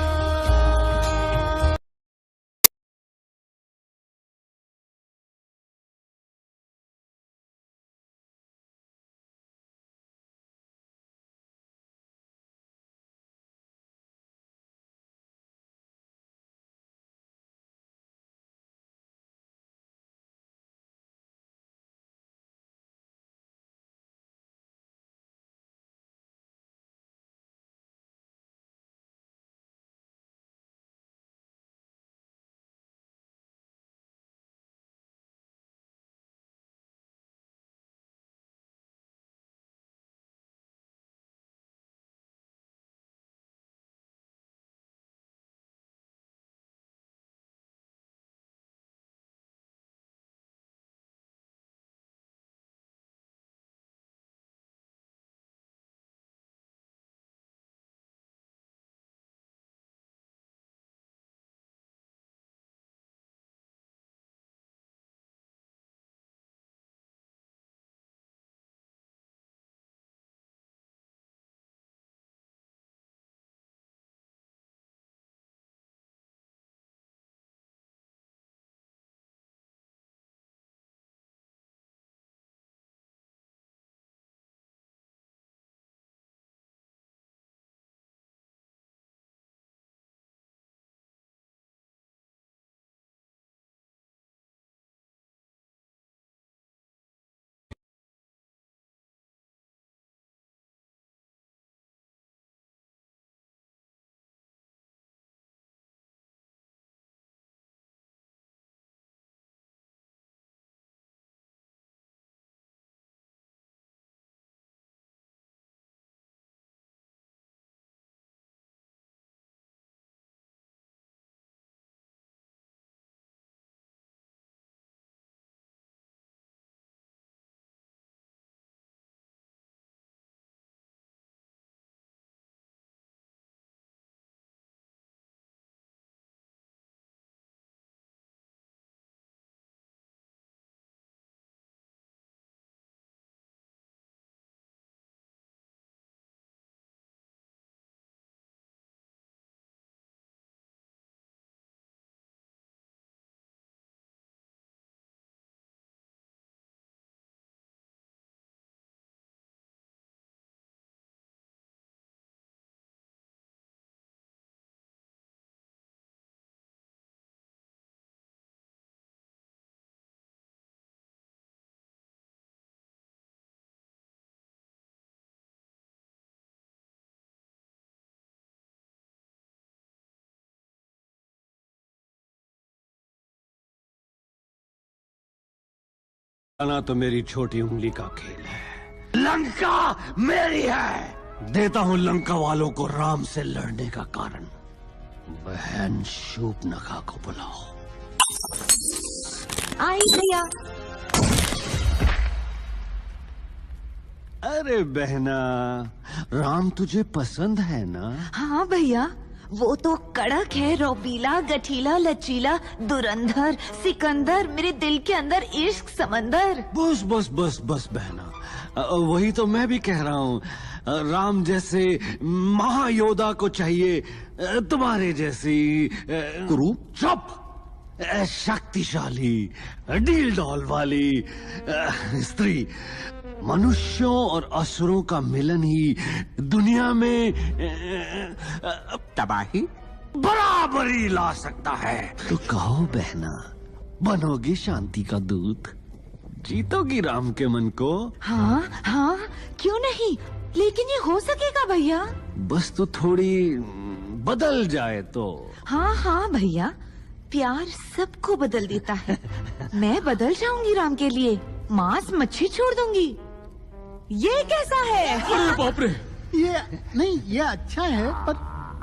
आना तो मेरी छोटी उंगली का खेल है। लंका मेरी है। देता हूं लंका वालों को राम से लड़ने का कारण। बहन शूर्पणखा को बुलाओ। आई भैया। अरे बहना, राम तुझे पसंद है ना? हाँ भैया, वो तो कड़क है, रौबीला, गठीला, लचीला, दुरंधर, सिकंदर, मेरे दिल के अंदर इश्क समंदर। बस बस बस बस बहना, वही तो मैं भी कह रहा हूँ। राम जैसे महायोद्धा को चाहिए तुम्हारे जैसी कुरु। चुप। शक्तिशाली डील डॉल वाली स्त्री। मनुष्यों और असुरों का मिलन ही दुनिया में तबाही बराबरी ला सकता है। तो कहो बहना, बनोगी शांति का दूत? जीतोगी राम के मन को? हाँ हाँ, क्यों नहीं, लेकिन ये हो सकेगा भैया? बस तो थोड़ी बदल जाए तो। हाँ हाँ भैया, प्यार सबको बदल देता है। मैं बदल जाऊंगी राम के लिए, मांस मच्छी छोड़ दूंगी। ये कैसा है? अरे बाप रे! ये नहीं, ये अच्छा है, पर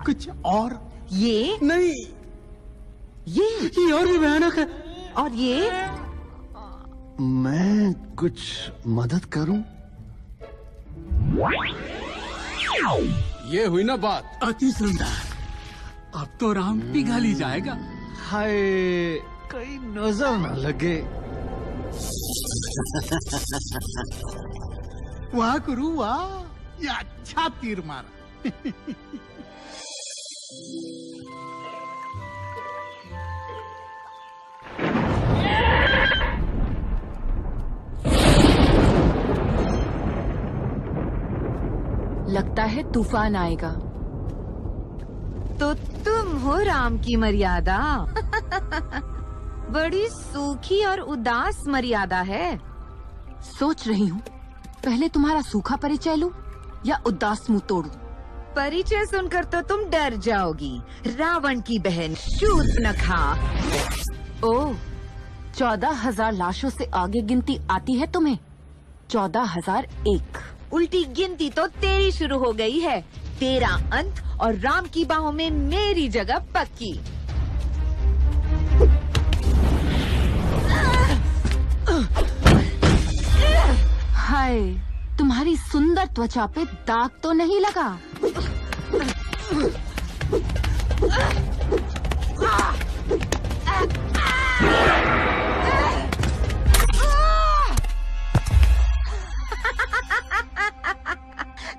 कुछ और। ये नहीं, ये और भी भयानक है। और ये मैं कुछ मदद करूं? ये हुई ना बात, अति सुंदर। अब तो राम पिघल ही जाएगा। हाय, कहीं नजर न लगे। वाह गुरु वाह, ये अच्छा तीर मारा। लगता है तूफान आएगा। तो तुम हो राम की मर्यादा। बड़ी सूखी और उदास मर्यादा है। सोच रही हूँ पहले तुम्हारा सूखा परिचय लूं या उदास मुंह तोड़ूं। परिचय सुनकर तो तुम डर जाओगी। रावण की बहन शूर्पणखा। ओह, 14,000 लाशों से आगे गिनती आती है तुम्हें? 14,001। उल्टी गिनती तो तेरी शुरू हो गई है। तेरा अंत और राम की बाहों में मेरी जगह पक्की। हाय, तुम्हारी सुंदर त्वचा पे दाग तो नहीं लगा?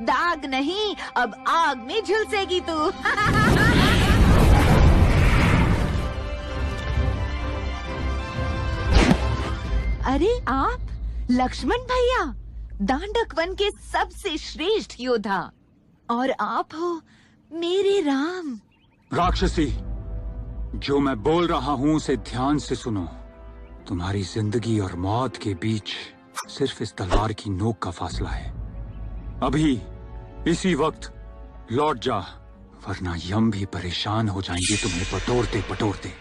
दाग नहीं, अब आग में झुलसेगी तू। अरे आप लक्ष्मण भैया, दांडक वन के सबसे श्रेष्ठ योद्धा, और आप हो मेरे राम। राक्षसी, जो मैं बोल रहा हूँ उसे ध्यान से सुनो। तुम्हारी जिंदगी और मौत के बीच सिर्फ इस तलवार की नोक का फासला है। अभी इसी वक्त लौट जा, वरना यम भी परेशान हो जाएंगे तुम्हें पटोरते पटोरते।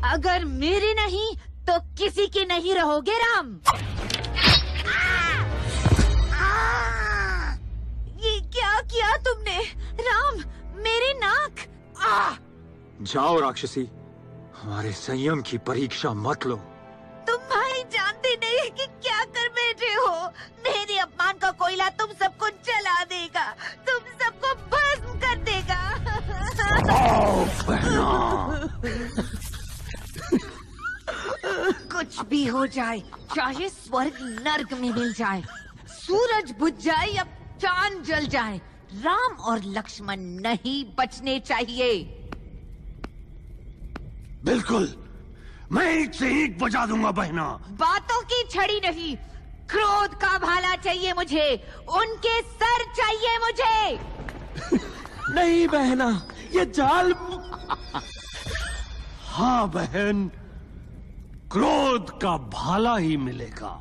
अगर मेरे नहीं तो किसी के नहीं रहोगे राम। ये क्या किया तुमने राम? मेरी नाक। जाओ राक्षसी, हमारे संयम की परीक्षा मत लो। तुम भाई जानते नहीं कि क्या कर बैठे हो। मेरे अपमान का कोयला तुम सबको जला देगा, तुम सबको भस्म कर देगा। कुछ भी हो जाए, चाहे स्वर्ग नर्क में मिल जाए, सूरज बुझ जाए या चांद जल जाए, राम और लक्ष्मण नहीं बचने चाहिए। बिल्कुल, मैं ईंट से ईंट बजा दूंगा बहना। बातों की छड़ी नहीं, क्रोध का भाला चाहिए मुझे। उनके सर चाहिए मुझे। नहीं बहना, ये जाल। हाँ बहन, क्रोध का भाला ही मिलेगा।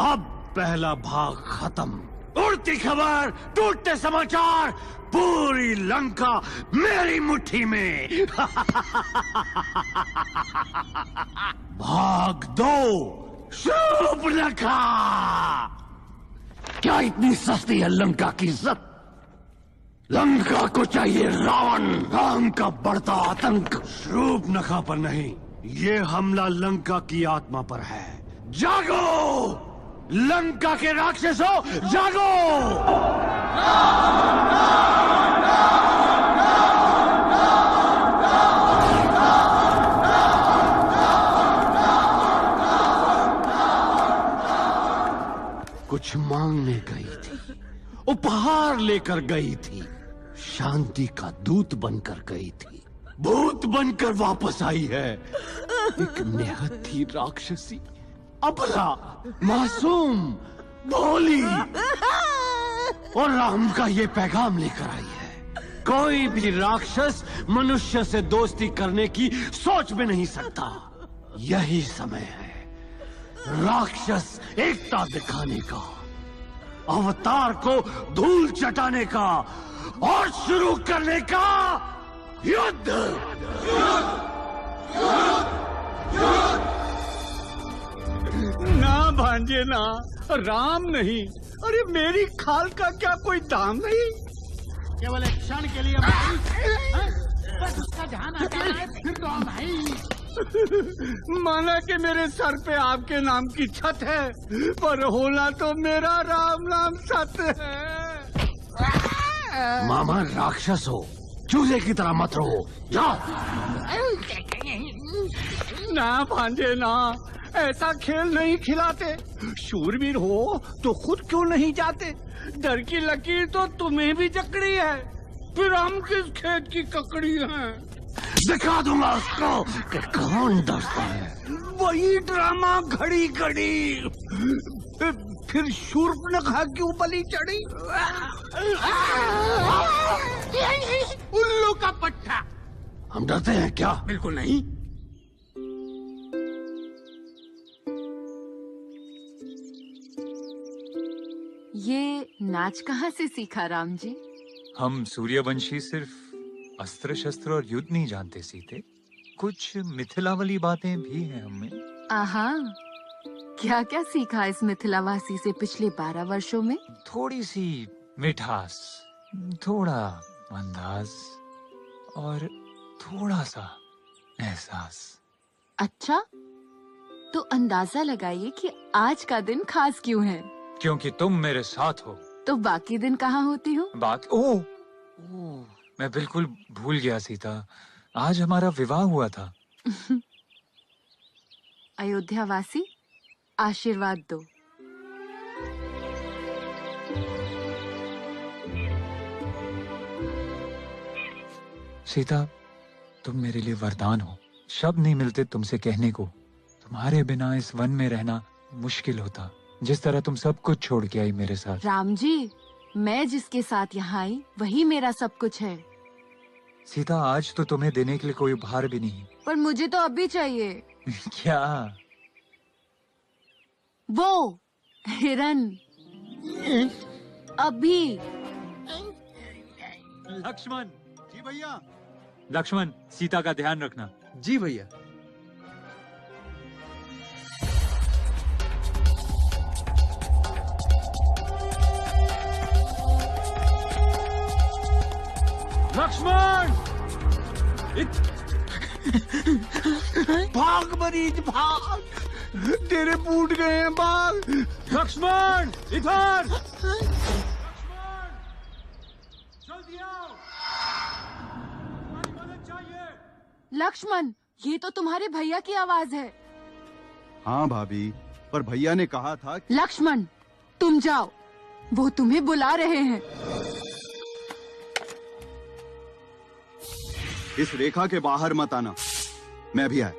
अब पहला भाग खत्म। उड़ती खबर, टूटते समाचार, पूरी लंका मेरी मुट्ठी में। भाग 2, शूर्पणखा। क्या इतनी सस्ती है लंका की इज्जत? लंका को चाहिए रावण, राम का बढ़ता आतंक। शूर्पणखा पर नहीं, ये हमला लंका की आत्मा पर है। जागो लंका के राक्षसों, जागो! कुछ मांगने गई थी, उपहार लेकर गई थी, शांति का दूत बनकर गई थी, भूत बनकर वापस आई है। एक निहत्थी राक्षसी, अबला, मासूम, भोली, और राम का ये पैगाम लेकर आई है। कोई भी राक्षस मनुष्य से दोस्ती करने की सोच भी नहीं सकता। यही समय है राक्षस एकता दिखाने का, अवतार को धूल चटाने का और शुरू करने का युद्ध। ना भांजे ना, राम नहीं। अरे मेरी खाल का क्या कोई दाम नहीं? केवल एक क्षण के लिए बस उसका ध्यान हटा है, फिर तो हम भाई। माना कि मेरे सर पे आपके नाम की छत है, पर होना तो मेरा राम नाम सत्य है। मामा राक्षस हो, चूहे की तरह मत रहो। जाओ। ना भांजे ना, ऐसा खेल नहीं खिलाते। शूरवीर हो तो खुद क्यों नहीं जाते? डर की लकीर तो तुम्हें भी जकड़ी है, फिर हम किस खेत की ककड़ी हैं? दिखा दूंगा उसको कि कौन डरता है। वही ड्रामा घड़ी घड़ी, फिर शूर्पणखा क्यों बलि चढ़ी? उल्लू का पट्टा। हम डरते हैं क्या? बिल्कुल नहीं। ये नाच कहाँ से सीखा राम जी? हम सूर्यवंशी सिर्फ अस्त्र शस्त्र और युद्ध नहीं जानते सीते, कुछ मिथिलावली बातें भी हैं हमें। आहा, क्या क्या सीखा इस मिथिलावासी से पिछले 12 वर्षों में? थोड़ी सी मिठास, थोड़ा अंदाज और थोड़ा सा एहसास। अच्छा, तो अंदाजा लगाइए कि आज का दिन खास क्यों है? क्योंकि तुम मेरे साथ हो। तो बाकी दिन कहाँ होती हो? ओह, मैं बिल्कुल भूल गया सीता, आज हमारा विवाह हुआ था। अयोध्यावासी, आशीर्वाद दो। सीता, तुम मेरे लिए वरदान हो। शब्द नहीं मिलते तुमसे कहने को। तुम्हारे बिना इस वन में रहना मुश्किल होता, जिस तरह तुम सब कुछ छोड़ के आई मेरे साथ। राम जी, मैं जिसके साथ यहाँ आई वही मेरा सब कुछ है। सीता, आज तो तुम्हें देने के लिए कोई उपहार भी नहीं। पर मुझे तो अभी चाहिए। क्या? वो हिरन, अभी। लक्ष्मण। जी भैया। लक्ष्मण, सीता का ध्यान रखना। जी भैया। लक्ष्मण, भाग मरीज भाग, तेरे फूट गए हैं बाल। लक्ष्मण, इधर। जल्दी आओ, तुम्हारी मदद चाहिए। लक्ष्मण, ये तो तुम्हारे भैया की आवाज है। हाँ भाभी, पर भैया ने कहा था। लक्ष्मण, तुम जाओ, वो तुम्हें बुला रहे हैं। इस रेखा के बाहर मत आना, मैं भी आया।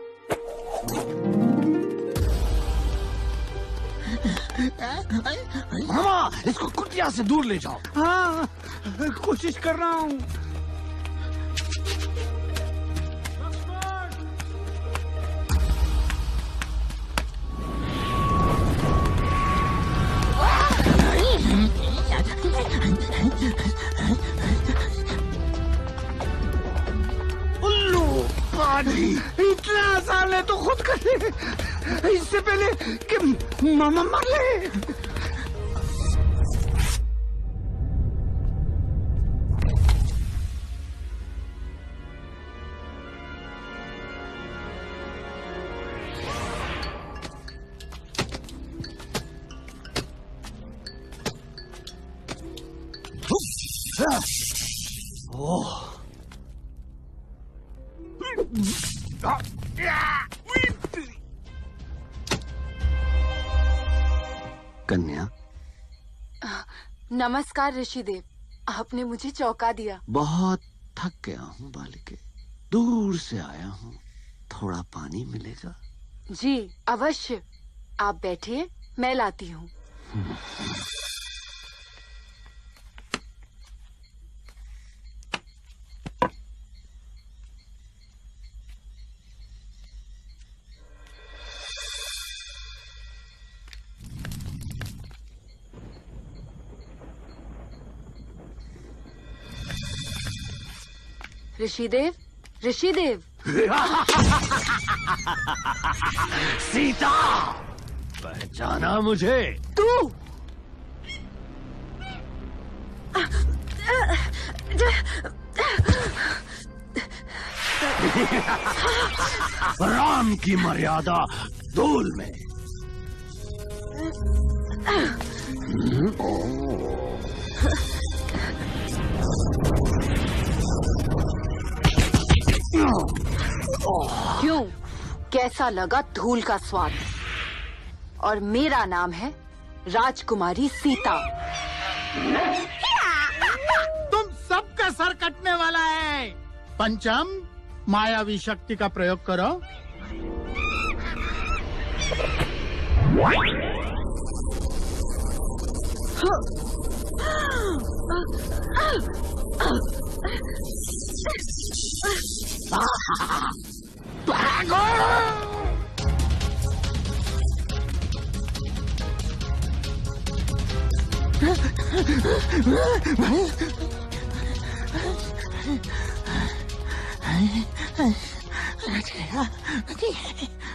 मामा, इसको कुटिया से दूर ले जाओ। हाँ, कोशिश कर रहा हूँ। उल्लू पानी, इतना आसान है तो खुद करे, इससे पहले कि मामा मर ले। कन्या, नमस्कार ऋषिदेव, आपने मुझे चौंका दिया। बहुत थक गया हूँ बालिके, दूर से आया हूँ, थोड़ा पानी मिलेगा? जी अवश्य, आप बैठिए, मैं लाती हूँ। ऋषिदेव, ऋषिदेव। सीता, पहचाना मुझे? तू? राम की मर्यादा धूल में। क्यों? कैसा लगा धूल का स्वाद। और मेरा नाम है राजकुमारी सीता। तुम सबका सर कटने वाला है। पंचम, मायावी शक्ति का प्रयोग करो।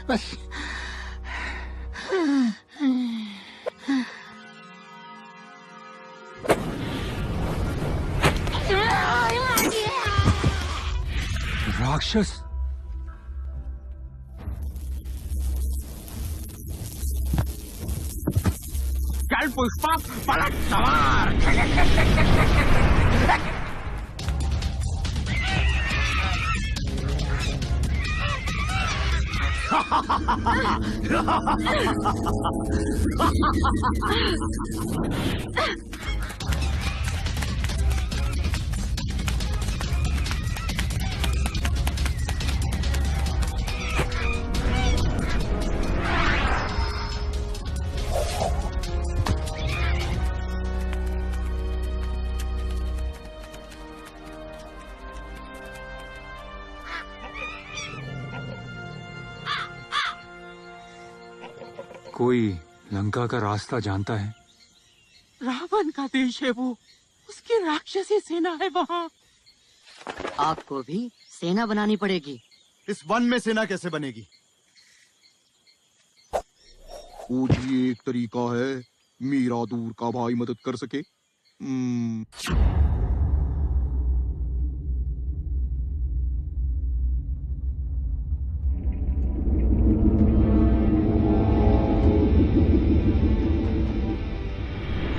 बस राक्षस, चल पुष्पा, पलट सवार। कोई लंका का रास्ता जानता है? रावण का देश है वो, उसकी राक्षसी सेना है वहाँ। आपको भी सेना बनानी पड़ेगी। इस वन में सेना कैसे बनेगी? वो भी एक तरीका है मीरा दूर का भाई मदद कर सके।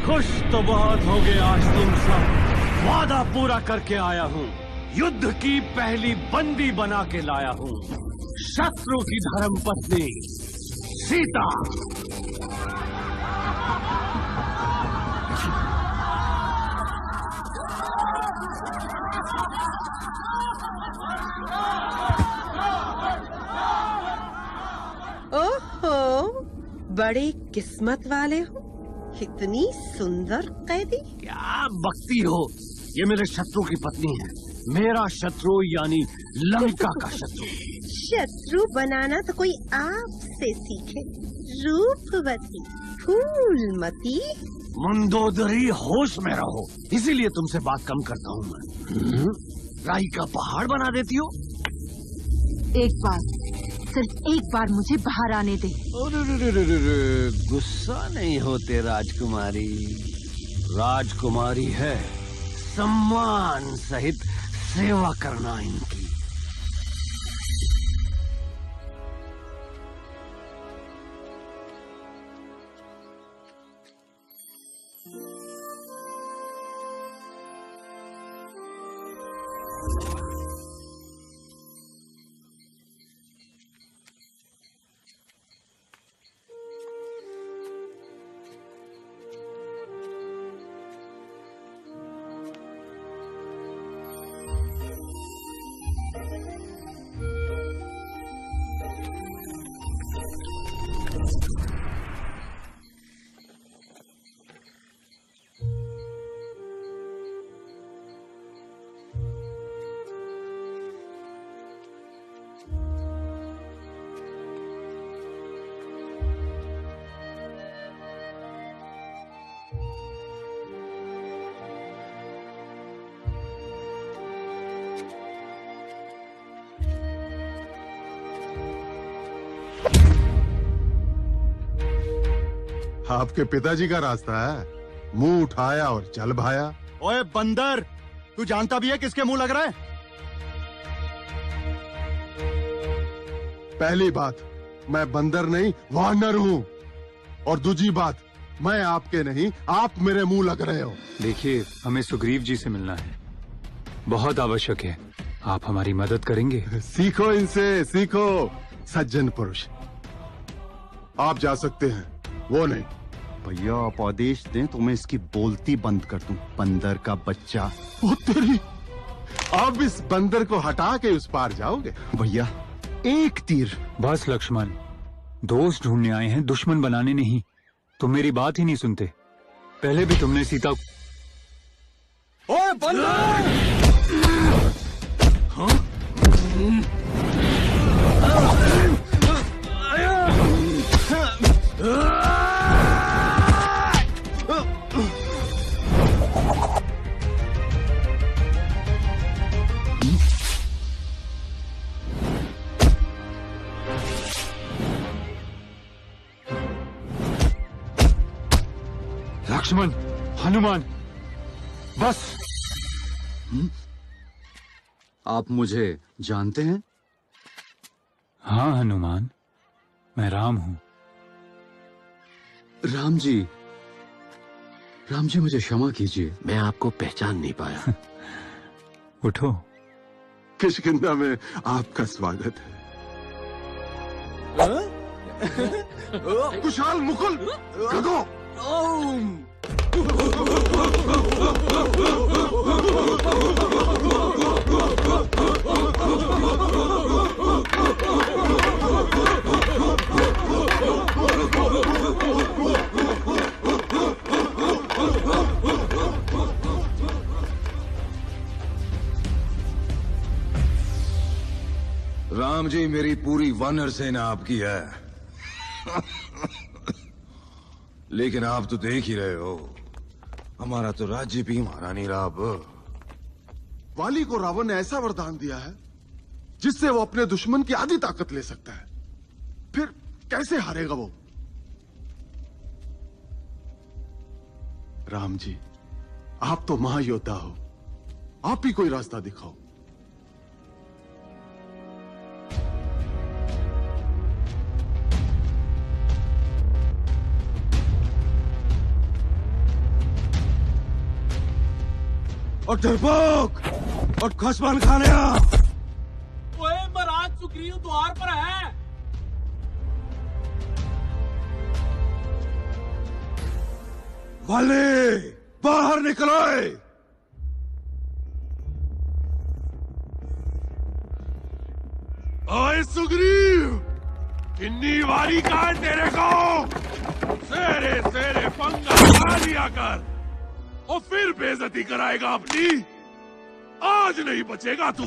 खुश तो बहुत हो गए आज तुम सब। वादा पूरा करके आया हूँ, युद्ध की पहली बंदी बना के लाया हूँ, शत्रु की धर्मपत्नी सीता। ओहो, बड़े किस्मत वाले हो, इतनी सुंदर कैदी। क्या बकती हो, ये मेरे शत्रु की पत्नी है। मेरा शत्रु यानी लंका का शत्रु। शत्रु बनाना तो कोई आपसे सीखे, रूपवती फूलमती। मंदोदरी, होश में रहो, इसीलिए तुमसे बात कम करता हूँ मैं। राई का पहाड़ बना देती हो। एक बार, सिर्फ एक बार मुझे बाहर आने दे। गुस्सा नहीं होते राजकुमारी। राजकुमारी है, सम्मान सहित सेवा करना इनकी। आपके पिताजी का रास्ता है, मुंह उठाया और चल भाया। ओए बंदर, तू जानता भी है किसके मुंह लग रहा है? पहली बात, मैं बंदर नहीं वानर हूँ, और दूसरी बात, मैं आपके नहीं, आप मेरे मुंह लग रहे हो। देखिए, हमें सुग्रीव जी से मिलना है, बहुत आवश्यक है। आप हमारी मदद करेंगे? सीखो इनसे, सीखो। सज्जन पुरुष। आप जा सकते हैं, वो नहीं। भैया आप आदेश दें तो मैं इसकी बोलती बंद कर दूं। बंदर का बच्चा। ओ तेरी, आप इस बंदर को हटा के उस पार जाओगे? भैया एक तीर। बस लक्ष्मण, दोस्त ढूंढने आए हैं, दुश्मन बनाने नहीं। तुम मेरी बात ही नहीं सुनते। पहले भी तुमने सीता। ओए बंदर! हाँ? लक्ष्मण, हनुमान, बस। आप मुझे जानते हैं? हाँ हनुमान, मैं राम हूं। राम जी मुझे क्षमा कीजिए, मैं आपको पहचान नहीं पाया। उठो। किष्किंधा में आपका स्वागत है। कुशाल, मुकुल, गदो। राम जी, मेरी पूरी वानर सेना आपकी है। लेकिन आप तो देख ही रहे हो, हमारा तो राज्य भी हमारा नहीं रहा अब। वाली को रावण ने ऐसा वरदान दिया है जिससे वो अपने दुश्मन की आधी ताकत ले सकता है। फिर कैसे हारेगा वो? राम जी, आप तो महायोद्धा हो, आप ही कोई रास्ता दिखाओ। और डरपोक और खसमान खाने आ। ओए महाराज, सुग्रीव द्वार पर है। वाले, बाहर निकलो। ओए सुग्रीव, किन्नी वारी का है तेरे को? सेरे सेरे पंगा खा लिया कर और फिर बेइज्जती कराएगा अपनी। आज नहीं बचेगा तू।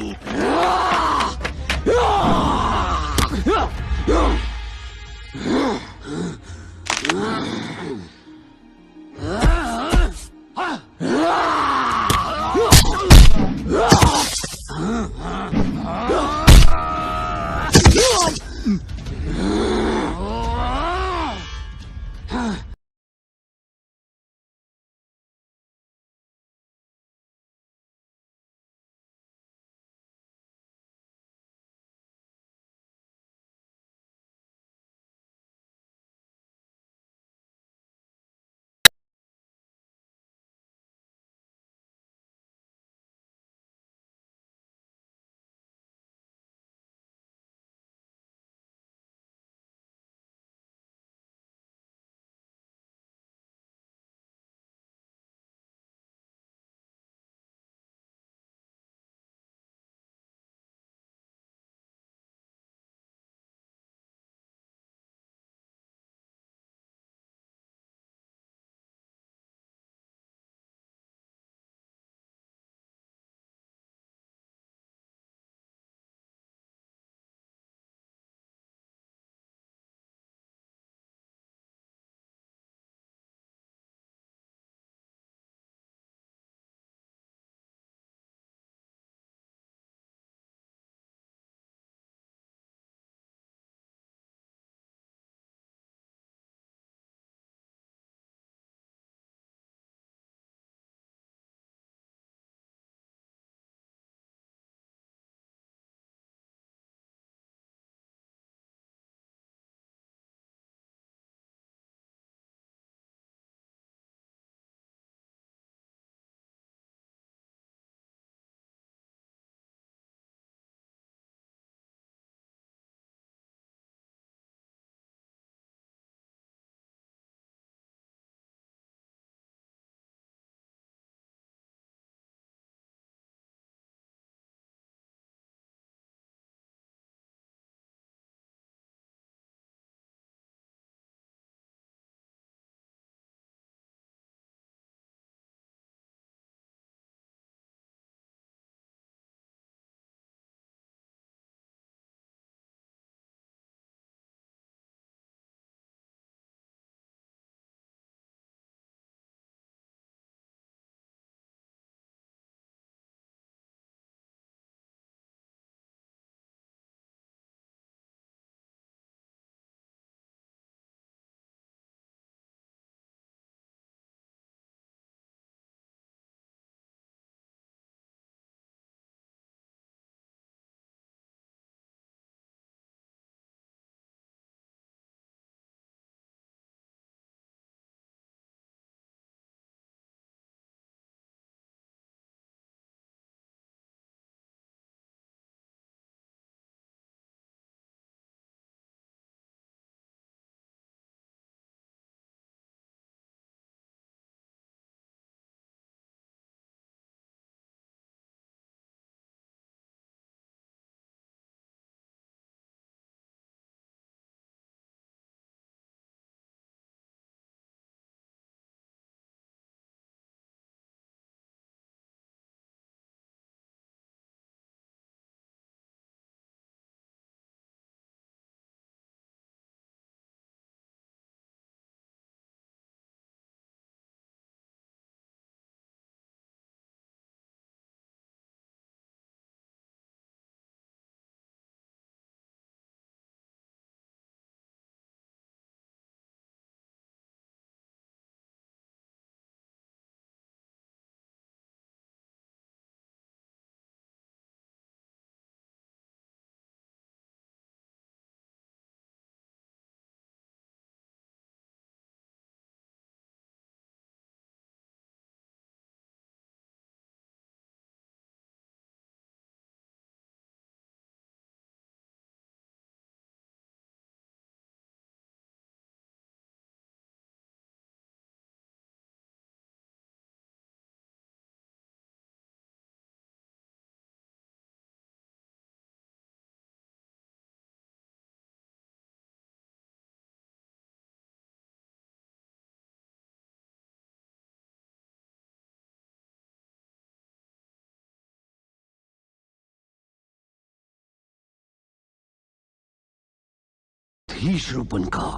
न्यायाधीश रूप उनका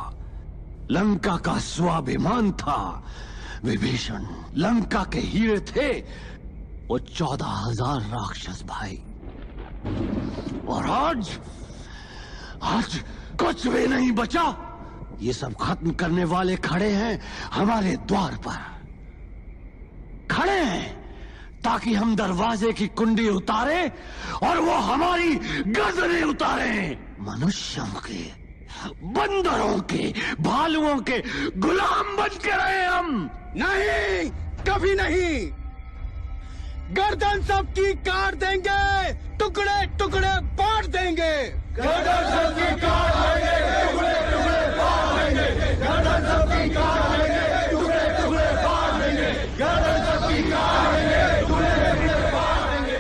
लंका का स्वाभिमान था। विभीषण लंका के हीरे थे, वो 14,000 राक्षस भाई। और आज कुछ भी नहीं बचा। ये सब खत्म करने वाले खड़े हैं हमारे द्वार पर, खड़े हैं ताकि हम दरवाजे की कुंडी उतारे और वो हमारी गर्दनें उतारे। मनुष्यों के, बंदरों के, भालुओं के गुलाम बन के रहे हम। नहीं, कभी नहीं। गर्दन सबकी काट देंगे, टुकड़े टुकड़े बांट देंगे। गर्दन सबकी काट देंगे, टुकड़े टुकड़े बांट देंगे। गर्दन सबकी काट देंगे, टुकड़े टुकड़े बांट देंगे। गर्दन सबकी काट देंगे, टुकड़े टुकड़े बांट देंगे।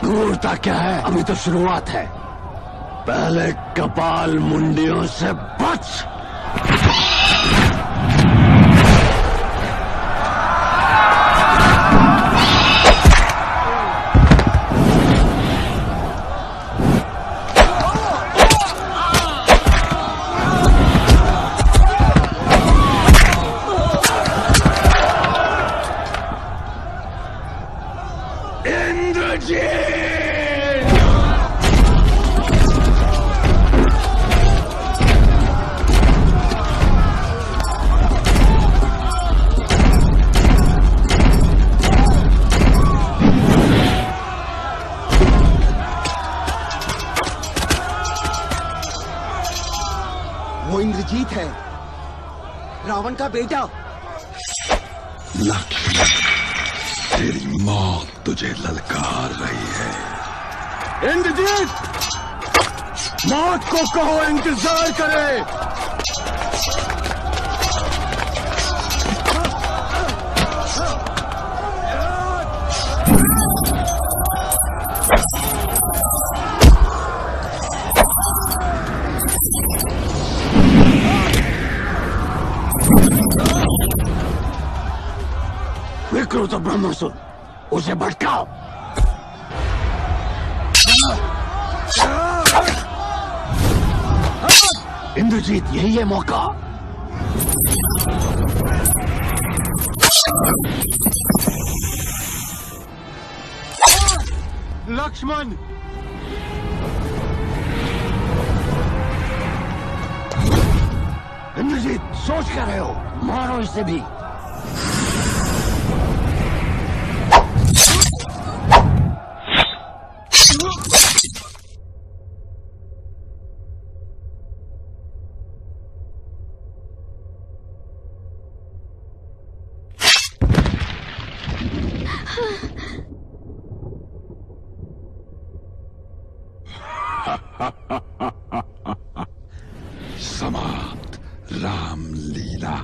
क्रूरता क्या है? अभी तो शुरुआत है। पहले कपाल मुंडियों से बच। वो इंद्रजीत है, रावण का बेटा। लक्ष्मण, तेरी मौत तुझे ललकार रही है। इंद्रजीत, मौत को कहो इंतजार करे। विकृत ब्रह्मासुर, उसे भटकाओ। इंद्रजीत, यही है मौका। लक्ष्मण, इंद्रजीत, सोच कर रहे हो? मारो इसे भी। समाप्त रामलीला।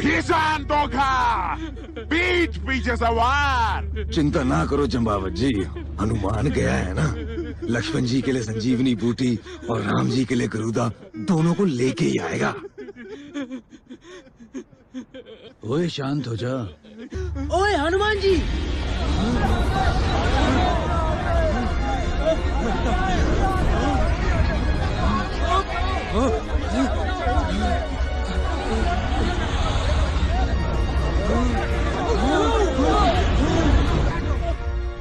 भीषण धोखा, पीठ पीछे सवार। चिंता ना करो जंबावत जी, हनुमान गया है ना। लक्ष्मण जी के लिए संजीवनी बूटी और राम जी के लिए गरुदा, दोनों को लेके ही आएगा। ओए शांत हो जा। ओए हनुमान जी,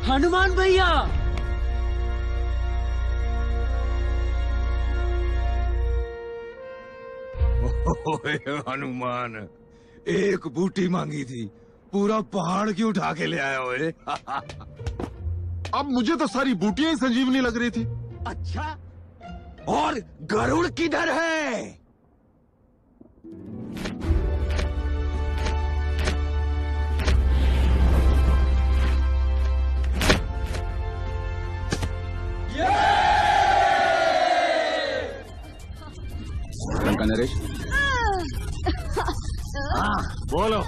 हनुमान भैया। ओए हनुमान, एक बूटी मांगी थी, पूरा पहाड़ क्यों उठा के ले आया ओए? अब मुझे तो सारी बूटियां ही संजीवनी लग रही थी। अच्छा, और गरुड़ किधर है? लंका नरेश, हाँ बोलो,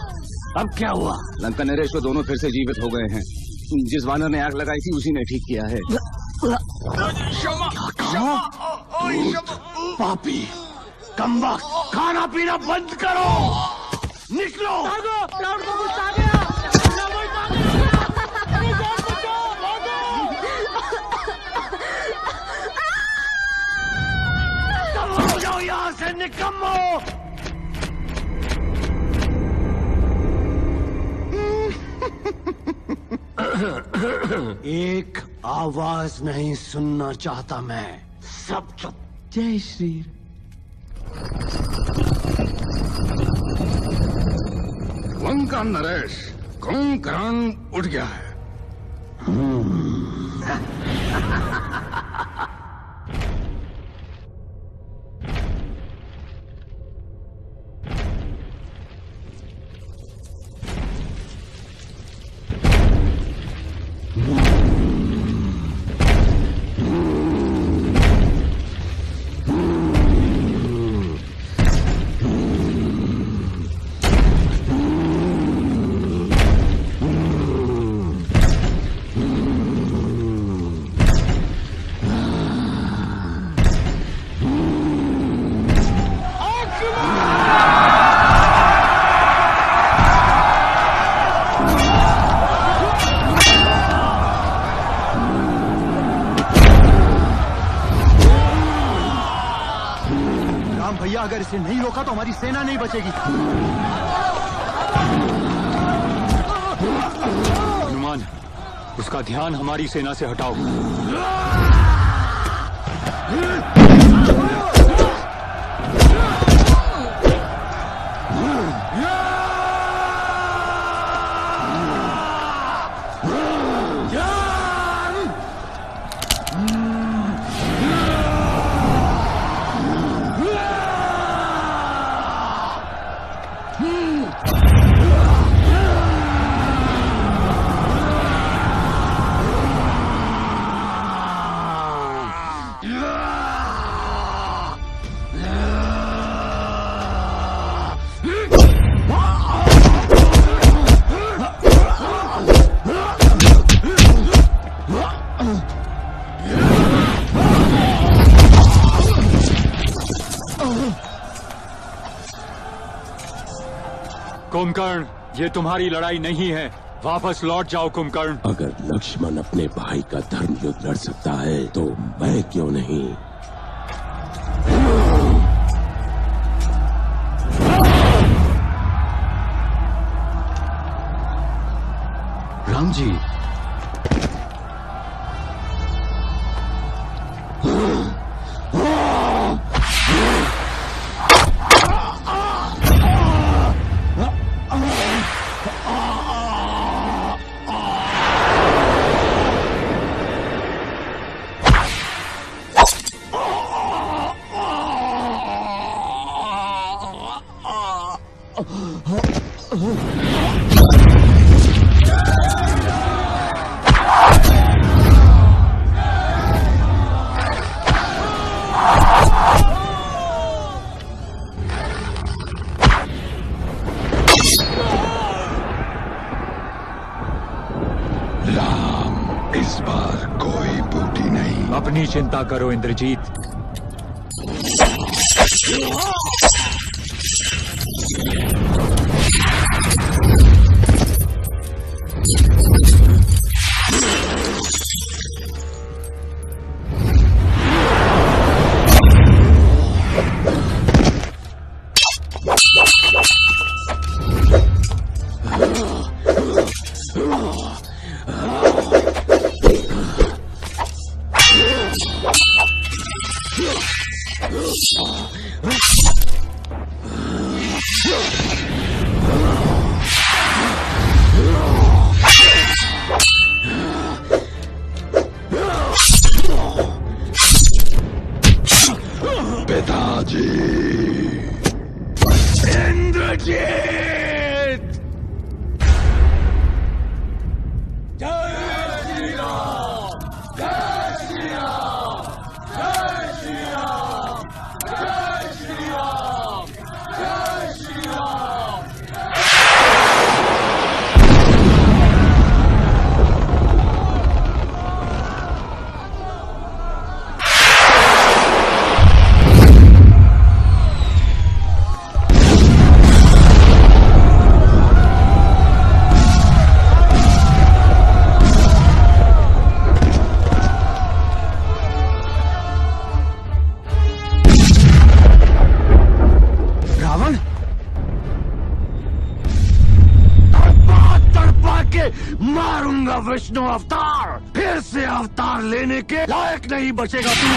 अब क्या हुआ? लंका नरेश वो दोनों फिर से जीवित हो गए हैं। जिस वानर ने आग लगाई थी उसी ने ठीक किया है। पापी, कमबख्त, खाना पीना बंद करो, निकलो। हो जाओ यहाँ से निकम्मो। एक आवाज नहीं सुनना चाहता मैं, सब चुप। जय श्री लंका नरेश, कुंभकर्ण उठ गया है। भैया अगर इसे नहीं रोका तो हमारी सेना नहीं बचेगी। हनुमान, उसका ध्यान हमारी सेना से हटाओ। कुंभकर्ण, ये तुम्हारी लड़ाई नहीं है, वापस लौट जाओ कुंभकर्ण। अगर लक्ष्मण अपने भाई का धर्म युद्ध लड़ सकता है तो मैं क्यों नहीं? राम जी, इस बार कोई बूटी नहीं। अपनी चिंता करो इंद्रजीत। पिताजी इंद्रजीत जय श्री राम जय श्री राम जय श्री राम जय श्री राम जय श्री राम। रावण तड़पा के मारूंगा विष्णु अवतार, फिर से अवतार लेने के लायक नहीं बचेगा तू।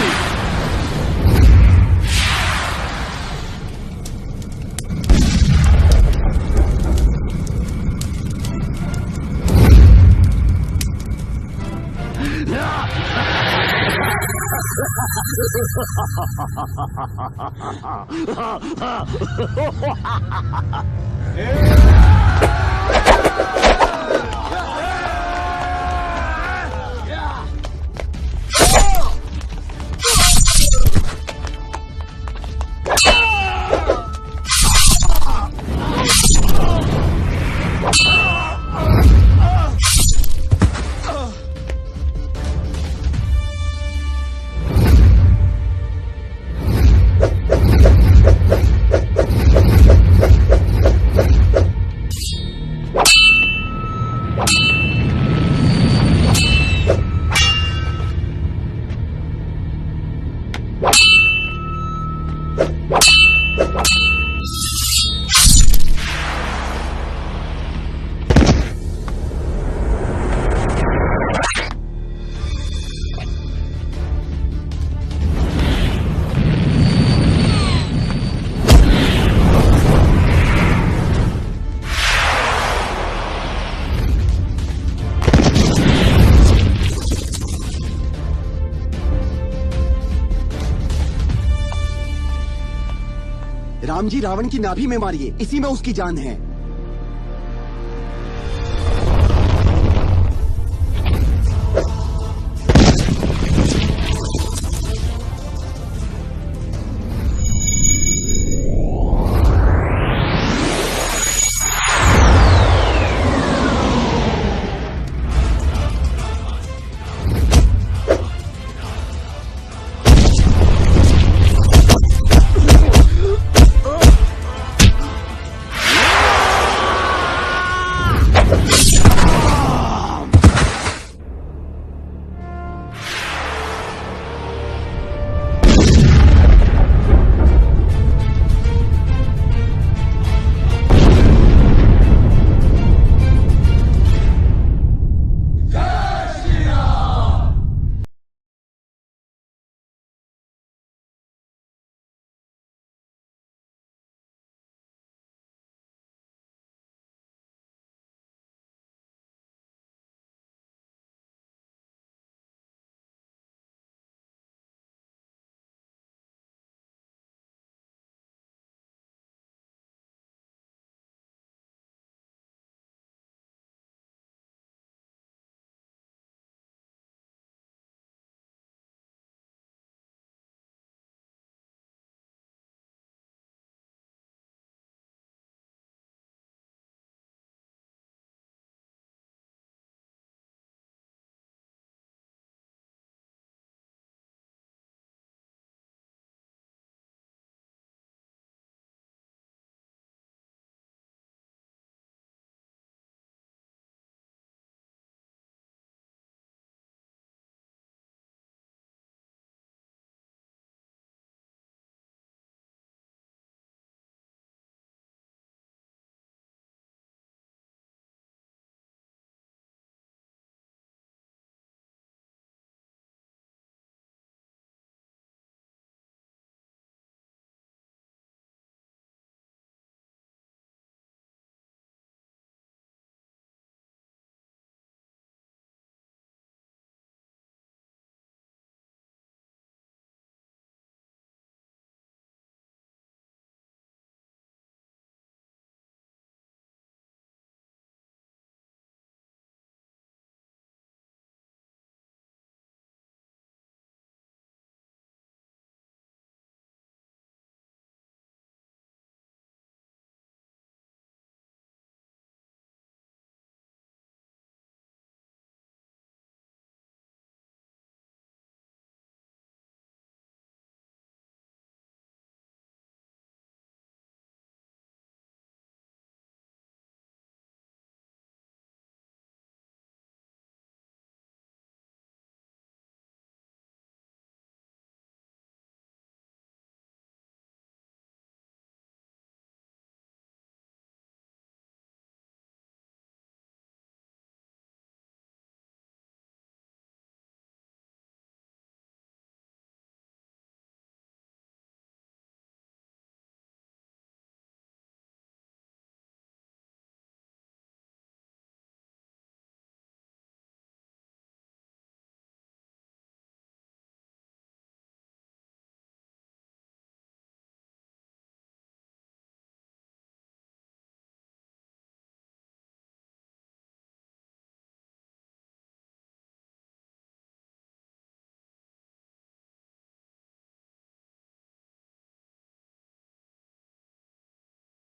राम जी रावण की नाभि में मारिए, इसी में उसकी जान है।